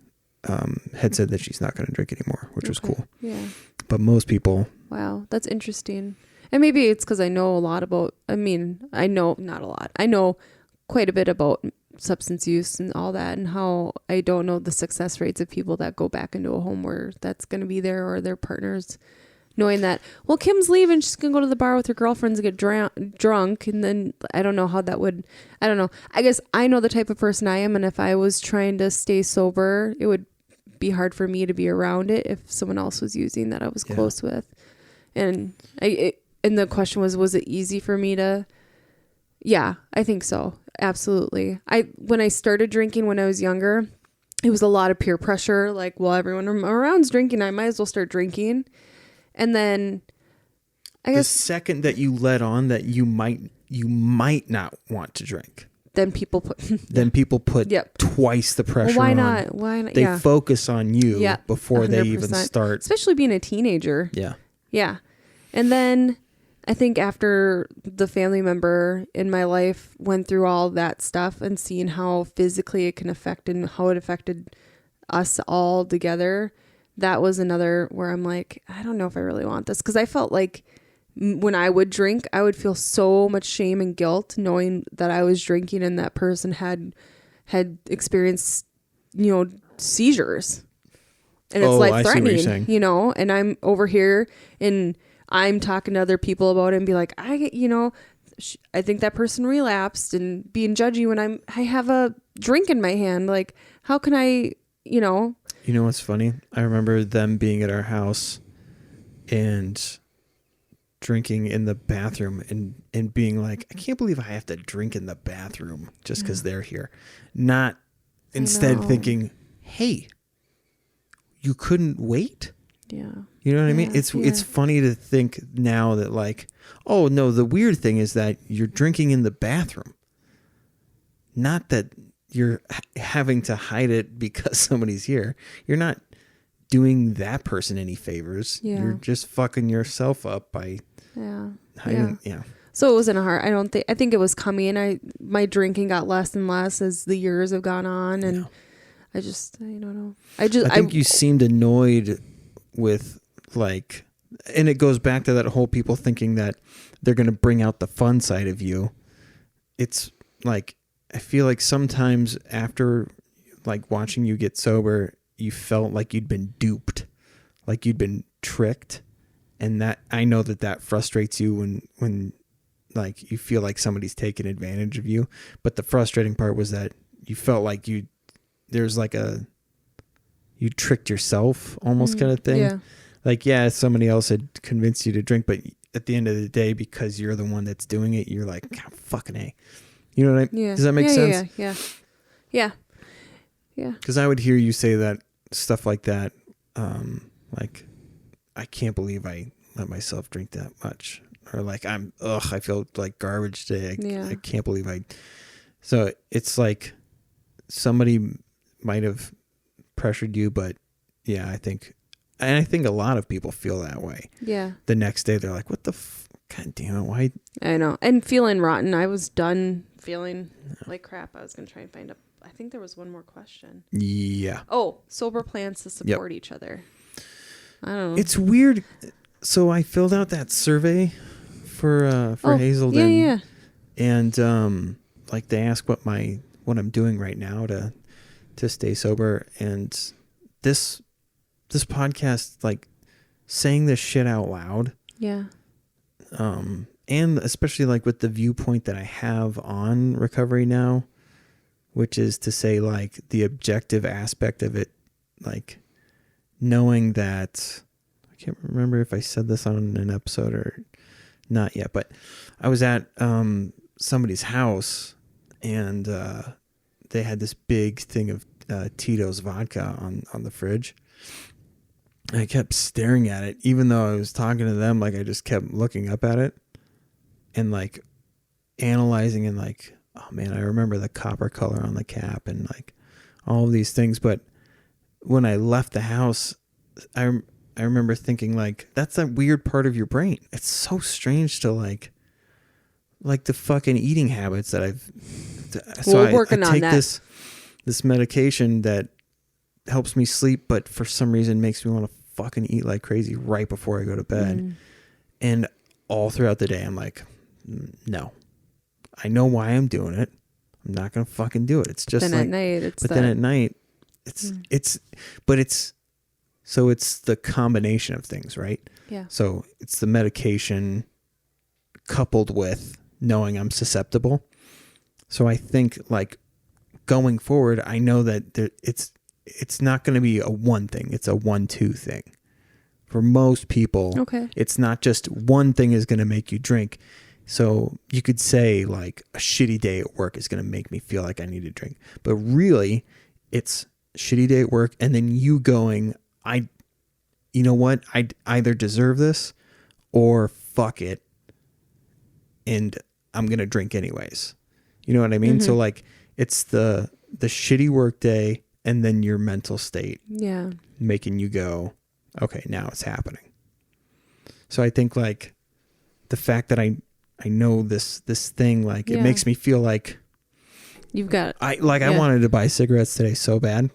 had said that she's not going to drink anymore, which was cool. Yeah. But most people. Wow, that's interesting. And maybe it's because I know a lot about, I know not a lot. I know quite a bit about substance use and all that, and how I don't know the success rates of people that go back into a home where that's going to be there, or their partners knowing that, well, Kim's leaving, she's going to go to the bar with her girlfriends and get drunk. And then I don't know how that would, I don't know. I guess I know the type of person I am. And if I was trying to stay sober, it would be hard for me to be around it if someone else was using that I was close with. And and the question was it easy for me to? Yeah, I think so. Absolutely. When I started drinking when I was younger, it was a lot of peer pressure. Like, well, everyone around's drinking, I might as well start drinking. And then I guess the second that you let on that you might not want to drink, then people put twice the pressure on. Why not? They focus on you before 100%. They even start. Especially being a teenager. Yeah. Yeah. And then I think after the family member in my life went through all that stuff and seeing how physically it can affect and how it affected us all together, that was another where I'm like, I don't know if I really want this. Because I felt like when I would drink, I would feel so much shame and guilt knowing that I was drinking and that person had experienced, seizures. And it's life-threatening, and I'm over here and I'm talking to other people about it and be like, I think that person relapsed, and being judgy when I have a drink in my hand. Like, how can I, You know what's funny? I remember them being at our house and drinking in the bathroom and being like, I can't believe I have to drink in the bathroom just because they're here. Not instead thinking, hey, you couldn't wait? Yeah. You know what I mean? It's funny to think now that like, oh no, the weird thing is that you're drinking in the bathroom. Not that you're having to hide it because somebody's here. You're not doing that person any favors. Yeah. You're just fucking yourself up by hiding. Yeah. So it wasn't hard. I think it was coming. My drinking got less and less as the years have gone on, and I don't know. I think you seemed annoyed with like, and it goes back to that whole people thinking that they're going to bring out the fun side of you. It's like, I feel like sometimes after like watching you get sober, you felt like you'd been duped, like you'd been tricked. And that, I know that frustrates you when like you feel like somebody's taking advantage of you. But the frustrating part was that you felt like you tricked yourself almost kind of thing. Yeah. Like, somebody else had convinced you to drink, but at the end of the day, because you're the one that's doing it, you're like, God, fucking A. You know what I mean? Yeah. Does that make sense? Yeah. Because I would hear you say that stuff like that. Like, I can't believe I let myself drink that much. Or like, I feel like garbage today. I can't believe So it's like somebody might have pressured you, but I think and I think a lot of people feel that way. Yeah. The next day they're like, what the God damn it, why? I know. And feeling rotten. I was done feeling like crap. I was going to try and find a, I think there was one more question. Yeah. Oh, sober plans to support each other. I don't know. It's weird. So I filled out that survey for Hazelden. Yeah. And like they ask what I'm doing right now to stay sober, and this podcast, like saying this shit out loud. Yeah. And especially like with the viewpoint that I have on recovery now, which is to say like the objective aspect of it, like knowing that, I can't remember if I said this on an episode or not yet, but I was at somebody's house and they had this big thing of Tito's vodka on the fridge. I kept staring at it, even though I was talking to them. Like I just kept looking up at it and like analyzing and like, oh man, I remember the copper color on the cap and like all of these things. But when I left the house, I remember thinking like, that's that weird part of your brain. It's so strange to like the fucking eating habits that I've. So we're working I on take that. this medication that helps me sleep, but for some reason makes me want to fucking eat like crazy right before I go to bed. And all throughout the day, I'm like, no, I know why I'm doing it. I'm not going to fucking do it. It's just then like, at night, then at night, it's the combination of things, right? Yeah. So it's the medication coupled with knowing I'm susceptible. So I think like going forward, I know that it's not going to be a one thing. It's a 1-2 thing. For most people, okay, it's not just one thing is going to make you drink. So you could say like a shitty day at work is going to make me feel like I need to drink. But really, it's a shitty day at work and then you going, you know what? I either deserve this or fuck it and I'm going to drink anyways. You know what I mean? So like it's the shitty work day and then your mental state making you go, okay, now it's happening. So I think like the fact that I know this thing, like it makes me feel like you've got, I wanted to buy cigarettes today so bad,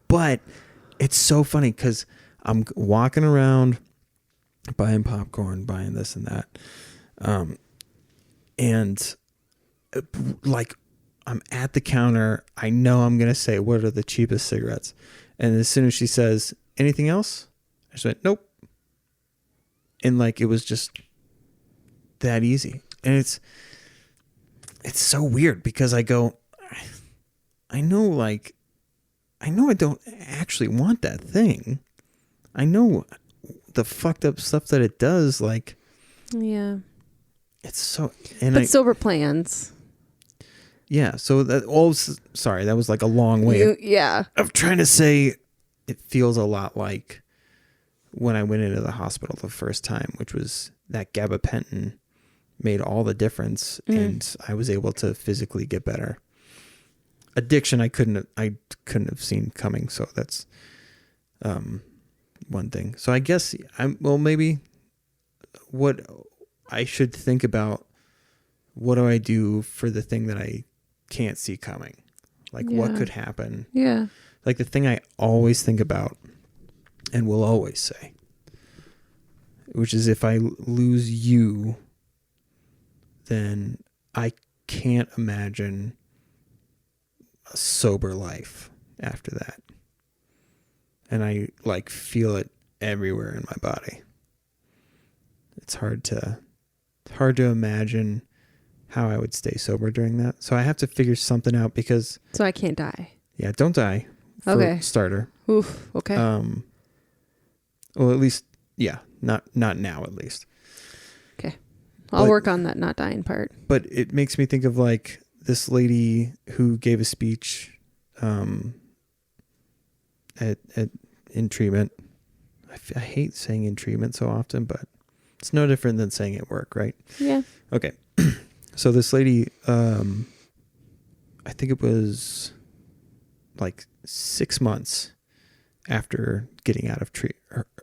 but it's so funny because I'm walking around buying popcorn, buying this and that. And like I'm at the counter. I know I'm going to say, what are the cheapest cigarettes? And as soon as she says, anything else? I just went, nope. And like, it was just that easy. And it's so weird because I go, I know I don't actually want that thing. I know the fucked up stuff that it does. Like, yeah, it's so, sober plans. Yeah. So that that was like a long way of trying to say it feels a lot like when I went into the hospital the first time, which was that gabapentin made all the difference and I was able to physically get better. Addiction, I couldn't have seen coming. So that's one thing. So I guess maybe what I should think about, what do I do for the thing that I can't see coming? Like what could happen? Yeah. Like the thing I always think about and will always say, which is if I lose you, then I can't imagine a sober life after that. And I like feel it everywhere in my body. It's hard to imagine how I would stay sober during that. So I have to figure something out because... So I can't die. Yeah, don't die. For starter. Oof. Okay. Well, at least, yeah, not now at least. Okay. I'll work on that not dying part. But it makes me think of like this lady who gave a speech in treatment. I hate saying in treatment so often, but it's no different than saying at work, right? Yeah. Okay. So this lady, I think it was like 6 months after getting out of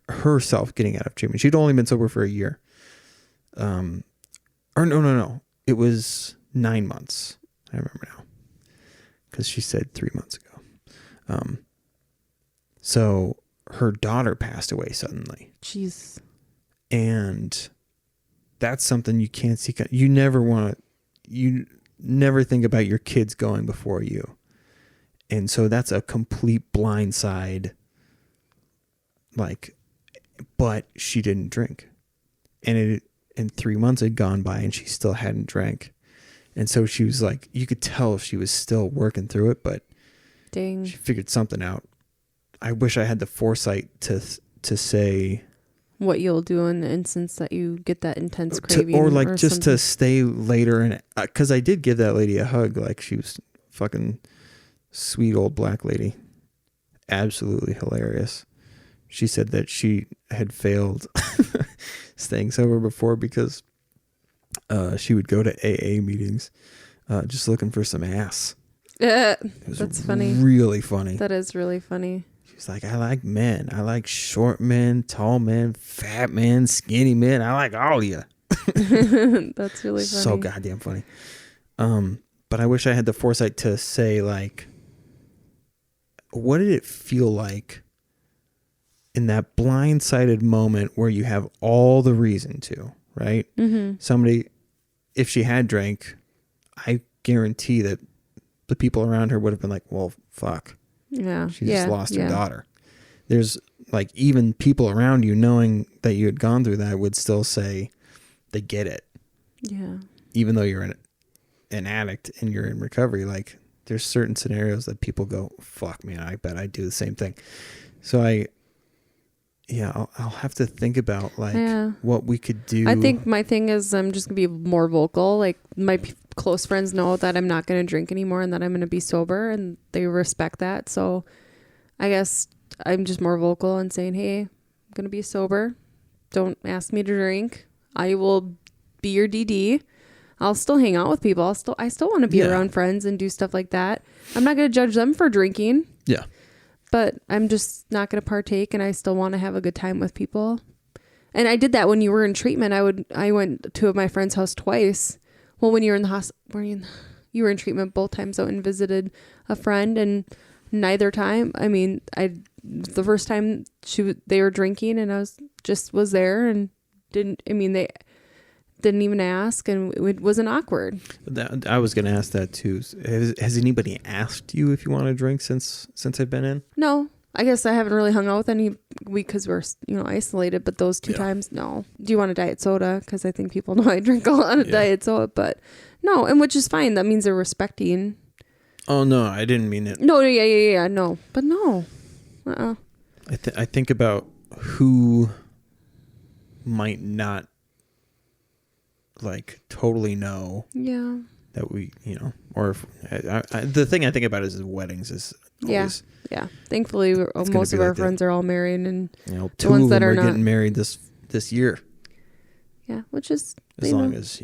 herself getting out of treatment. She'd only been sober for a year. Or no. It was 9 months. I remember now. Because she said 3 months ago. So her daughter passed away suddenly. Jeez. And that's something you can't see. You never think about your kids going before you. And so that's a complete blindside. But she didn't drink. And 3 months had gone by and she still hadn't drank. And so she was like, you could tell she was still working through it, but dang, she figured something out. I wish I had the foresight to say what you'll do in the instance that you get that intense craving, or just something. to stay later. And because I did give that lady a hug, like she was fucking sweet old black lady, absolutely hilarious. She said that she had failed staying sober before because she would go to AA meetings just looking for some ass. That's funny. Really funny. That is really funny. She's like, I like men. I like short men, tall men, fat men, skinny men. I like all of you. That's really funny. So goddamn funny. But I wish I had the foresight to say, like, what did it feel like in that blindsided moment where you have all the reason to, right? Mm-hmm. Somebody, if she had drank, I guarantee that the people around her would have been like, well, fuck. Yeah. She just lost her daughter. There's like even people around you knowing that you had gone through that would still say they get it. Yeah. Even though you're an addict and you're in recovery, like there's certain scenarios that people go, fuck man, I bet I'd do the same thing. So I'll have to think about what we could do. I think my thing is I'm just going to be more vocal. Like my close friends know that I'm not going to drink anymore and that I'm going to be sober and they respect that. So I guess I'm just more vocal and saying, hey, I'm going to be sober. Don't ask me to drink. I will be your DD. I'll still hang out with people. I still want to be around friends and do stuff like that. I'm not going to judge them for drinking. Yeah. But I'm just not going to partake and I still want to have a good time with people. And I did that when you were in treatment. I went to my friend's house twice. Well, when you were in the hospital, you were in treatment both times out and visited a friend, and neither time, I mean, the first time they were drinking and I was there and they didn't even ask and it wasn't awkward. I was going to ask that too. Has anybody asked you if you want to drink since I've been in? No, I guess I haven't really hung out with any because we're isolated. But those two times, no. Do you want a diet soda? Because I think people know I drink a lot of diet soda. But no, and which is fine. That means they're respecting. Oh no, I didn't mean it. No, yeah, no, but no. I think about who might not like totally know that we, or the thing I think about is weddings is always, thankfully most of our friends are all married and two of them are getting married this year, which is as long as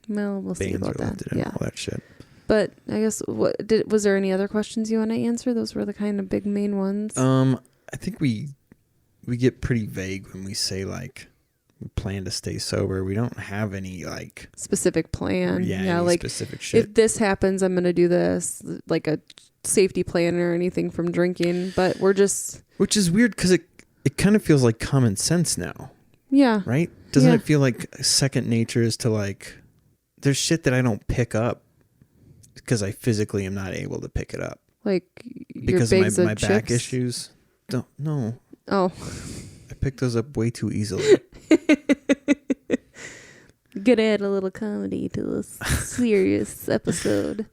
we'll see about that and all that shit. But I guess was there any other questions you want to answer? Those were the kind of big main ones. I think we get pretty vague when we say like we plan to stay sober. We don't have any like specific plan. Like specific shit. If this happens, I'm going to do this, like a safety plan or anything from drinking. But we're just, which is weird because it kind of feels like common sense now. Yeah. Right? Doesn't it feel like second nature is to like, there's shit that I don't pick up because I physically am not able to pick it up. Like because of my back issues. No. Oh. I picked those up way too easily. Good add a little comedy to a serious episode.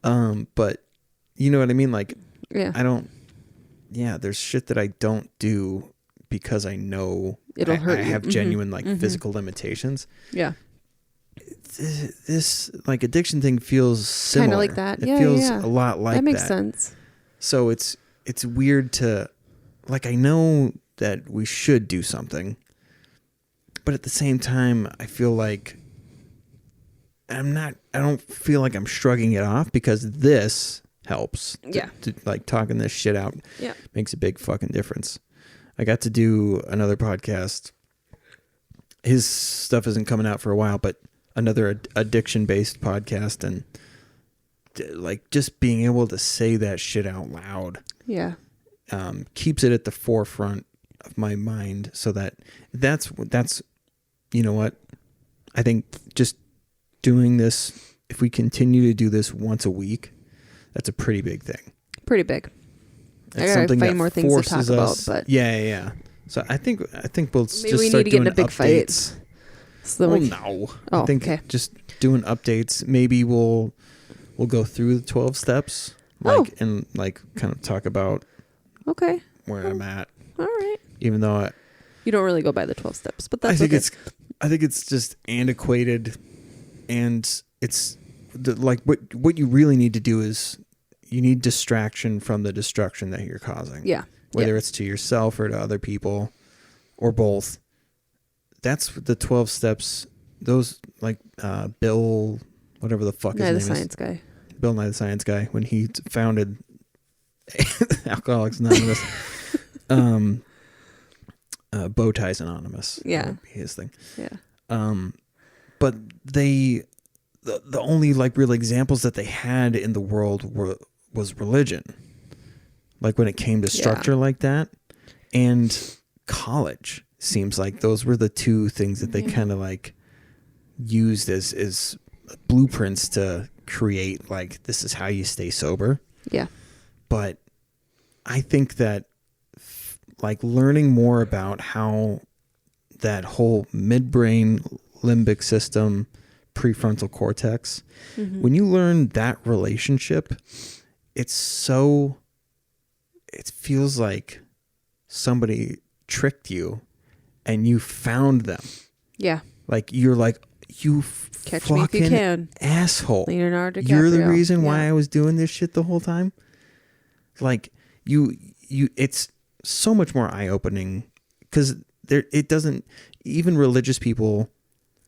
But you know what I mean? Like, there's shit that I don't do because I know it'll hurt. I have genuine physical limitations. Yeah. This like addiction thing feels similar. Kind of like that. It feels a lot like that. That makes sense. So it's weird to, like, I know that we should do something, but at the same time, I feel like I don't feel like I'm shrugging it off because this helps. Yeah. Like talking this shit out makes a big fucking difference. I got to do another podcast. His stuff isn't coming out for a while, but another addiction-based podcast, and like just being able to say that shit out loud. Yeah. Keeps it at the forefront of my mind, so that's you know what? I think just doing this, if we continue to do this once a week, that's a pretty big thing. Pretty big. It's I gotta find more things to talk about, but yeah. So I think we'll maybe just we start need to get doing in a big fight. updates. So Well, no. Oh, I think okay. just doing updates. Maybe we'll go through the 12 steps, and like kind of talk about Okay. where I'm at. All right. Even though You don't really go by the 12 steps, but that's I think okay. I think it's just antiquated, and it's like what you really need to do is you need distraction from the destruction that you're causing. Yeah. Whether it's to yourself or to other people or both. That's the 12 steps. Those like Bill, whatever the fuck his name the is. science guy. Bill Nye the Science Guy, when he founded Alcoholics Anonymous, Bow Ties Anonymous. Yeah. That would be his thing. Yeah. But the only like real examples that they had in the world was religion. Like when it came to structure like that, and college seems like those were the two things that they kind of like used as blueprints to create, like, this is how you stay sober. Yeah. But I think that like learning more about how that whole midbrain limbic system, prefrontal cortex, when you learn that relationship, it feels like somebody tricked you and you found them. Yeah. Like you're like, you Catch me if you can, asshole. Leonardo DiCaprio. You're the reason why I was doing this shit the whole time. Like you it's so much more eye-opening, because it doesn't, even religious people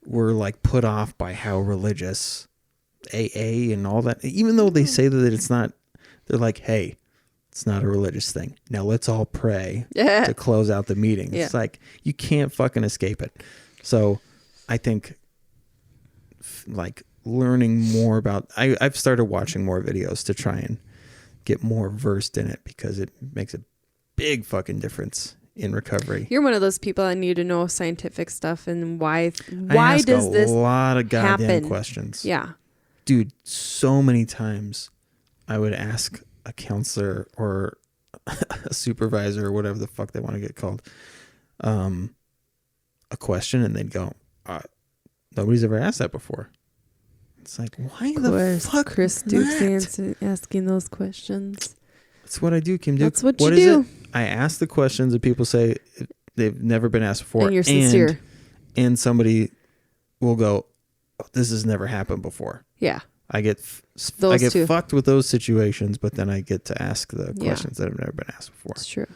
were like put off by how religious AA and all that, even though they say that it's not, they're like, hey, it's not a religious thing. Now let's all pray to close out the meeting. It's like, you can't fucking escape it. So I think like learning more about, I've started watching more videos to try and get more versed in it, because it makes a big fucking difference in recovery. You're one of those people that need to know scientific stuff and why I does this a lot of goddamn happen? questions. Yeah. Dude, so many times I would ask a counselor or a supervisor or whatever the fuck they want to get called, a question, and they'd go, nobody's ever asked that before. It's like, why the fuck Chris Dukes asking those questions? That's what I do, Kim Duke. That's what you do. It? I ask the questions that people say they've never been asked before. And you're sincere. And somebody will go, oh, this has never happened before. Yeah. I get fucked with those situations, but then I get to ask the questions that have never been asked before. That's true.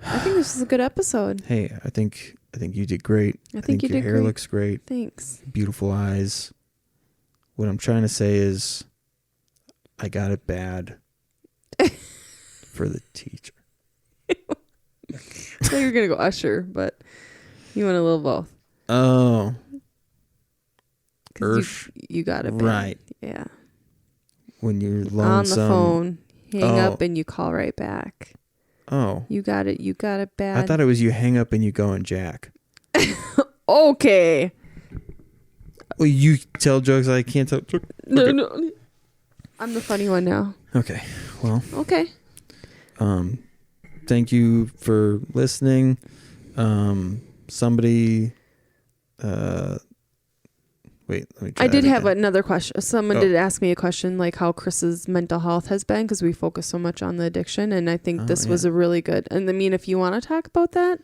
I think this is a good episode. Hey, I think you did great. I think you your did hair great. looks great. Thanks. Beautiful eyes. What I'm trying to say is, I got it bad for the teacher. I thought you were going to go Usher, but you went a little both. Oh. 'Cause you got it bad. Right. Yeah. When you're lonesome. On the phone, hang up and you call right back. Oh. You got it bad. I thought it was you hang up and you go and jack. Okay. Well, you tell jokes I can't tell. Okay. No. I'm the funny one now. Okay. Well. Okay. Thank you for listening. Somebody. Wait. Let me try I did that have again. another question. Someone did ask me a question, like how Chris's mental health has been, because we focus so much on the addiction, and I think this was a really good. And I mean, if you want to talk about that.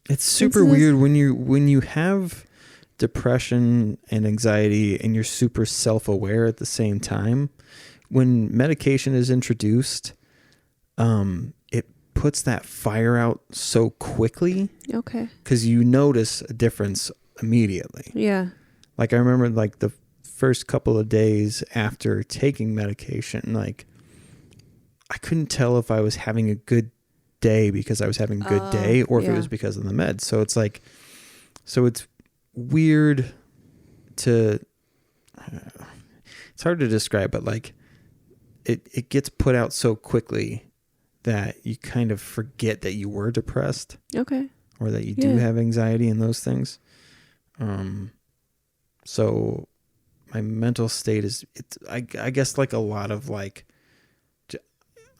It's super weird when you have depression and anxiety and you're super self-aware at the same time. When medication is introduced, it puts that fire out so quickly. Okay. Because you notice a difference immediately. Yeah. Like I remember like the first couple of days after taking medication, like I couldn't tell if I was having a good day because I was having a good day or if it was because of the meds. So it's like, so it's weird to, it's hard to describe, but like it gets put out so quickly that you kind of forget that you were depressed. Okay. Or that you do have anxiety and those things. So my mental state is, I guess like a lot of like,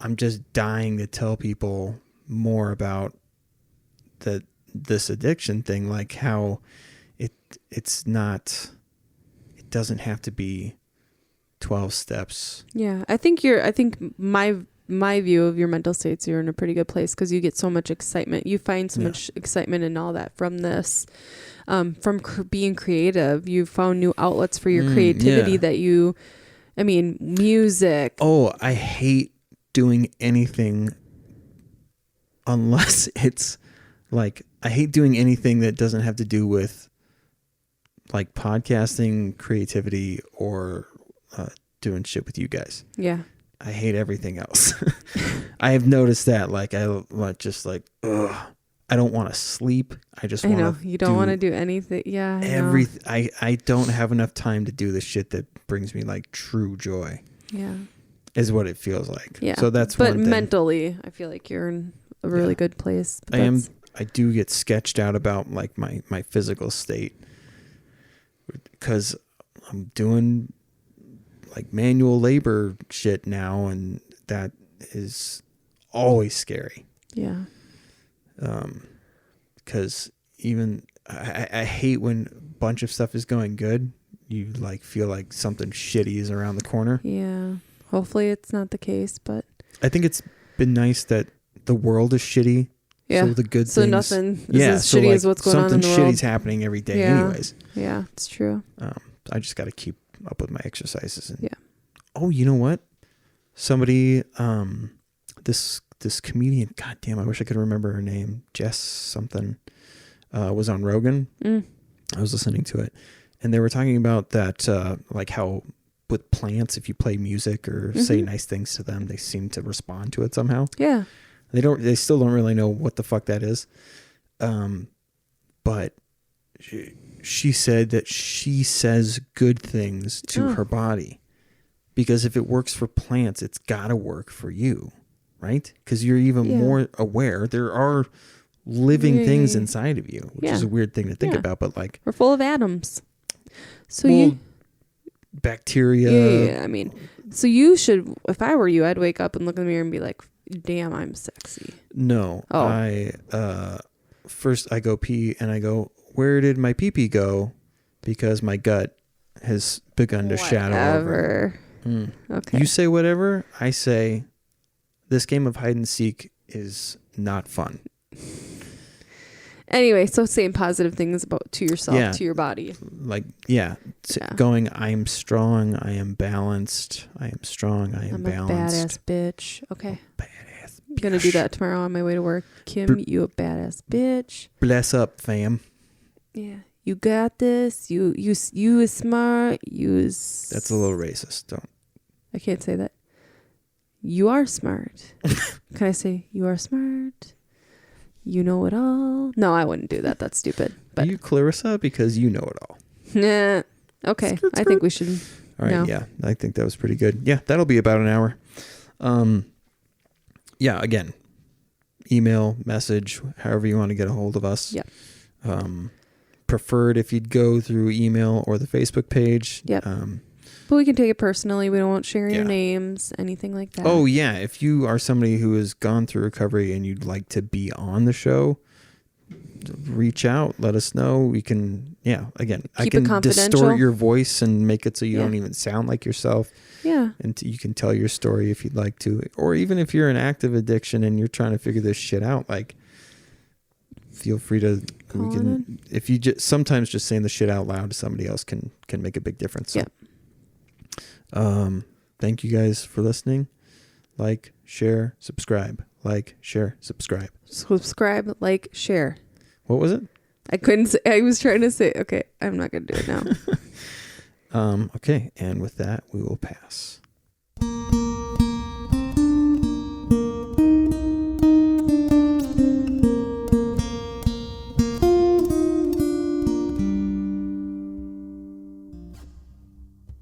I'm just dying to tell people more about this addiction thing, like how it's not, it doesn't have to be 12 steps. Yeah. I think my view of your mental states, you're in a pretty good place because you get so much excitement. You find so much excitement and all that from this, from being creative. You found new outlets for your creativity that music. Oh, I hate doing anything unless it's like, I hate doing anything that doesn't have to do with like podcasting, creativity, or doing shit with you guys. Yeah. I hate everything else. I have noticed that, like, I just like, ugh, I don't want to sleep. I just want to. You don't want to do anything. Yeah. I don't have enough time to do the shit that brings me like true joy. Yeah. Is what it feels like. Yeah. So that's but one thing. Mentally, I feel like you're in a really good place. I do get sketched out about like my physical state because I'm doing like manual labor shit now, and that is always scary. Yeah. Because even I hate when a bunch of stuff is going good. You like feel like something shitty is around the corner. Yeah. Hopefully it's not the case, but I think it's been nice that the world is shitty. Yeah. So the good so things. nothing is as shitty as what's going on in the world. Something shitty's happening every day anyways. Yeah, it's true. I just got to keep up with my exercises. And, yeah. Oh, you know what? Somebody, this comedian, goddamn, I wish I could remember her name. Jess something, was on Rogan. I was listening to it, and they were talking about that, like how with plants, if you play music or say nice things to them, they seem to respond to it somehow. Yeah. They still don't really know what the fuck that is. But she said that she says good things to her body, because if it works for plants, it's got to work for you, right? Because you're even more aware. There are living things inside of you, which is a weird thing to think about, but like we're full of atoms. So bacteria. Yeah. I mean, so you should, if I were you, I'd wake up and look in the mirror and be like, damn, I'm sexy. No. I first I go pee and I go, where did my pee-pee go? Because my gut has begun to shadow over. Okay. You say whatever, I say this game of hide and seek is not fun. Anyway, so saying positive things to yourself, to your body. Like, going, I am strong, I am balanced, I am strong, I am balanced. I'm a badass bitch. Okay. Badass bitch. I'm going to do that tomorrow on my way to work. Kim, you a badass bitch. Bless up, fam. Yeah. You got this. You is smart. That's a little racist. Don't. I can't say that. You are smart. Can I say you are smart? You know it all. No, I wouldn't do that. That's stupid. But are you Clarissa? Because you know it all. Nah. Okay. Skirt. I think we should. All right. No. Yeah. I think that was pretty good. Yeah. That'll be about an hour. Yeah. Again, email, message, however you want to get a hold of us. Yep. Preferred if you'd go through email or the Facebook page. Yep. But we can take it personally. We don't share your names, anything like that. Oh, yeah. If you are somebody who has gone through recovery and you'd like to be on the show, reach out. Let us know. We can, again, I can distort your voice and make it so you don't even sound like yourself. Yeah. And you can tell your story if you'd like to. Or even if you're in active addiction and you're trying to figure this shit out, like, feel free to, if you sometimes just saying the shit out loud to somebody else can make a big difference. So. Thank you guys for listening. Like, share, subscribe. Like, share, subscribe. Subscribe, like, share. What was it? I couldn't say, I was trying to say, okay, I'm not going to do it Okay, and with that, we will pass.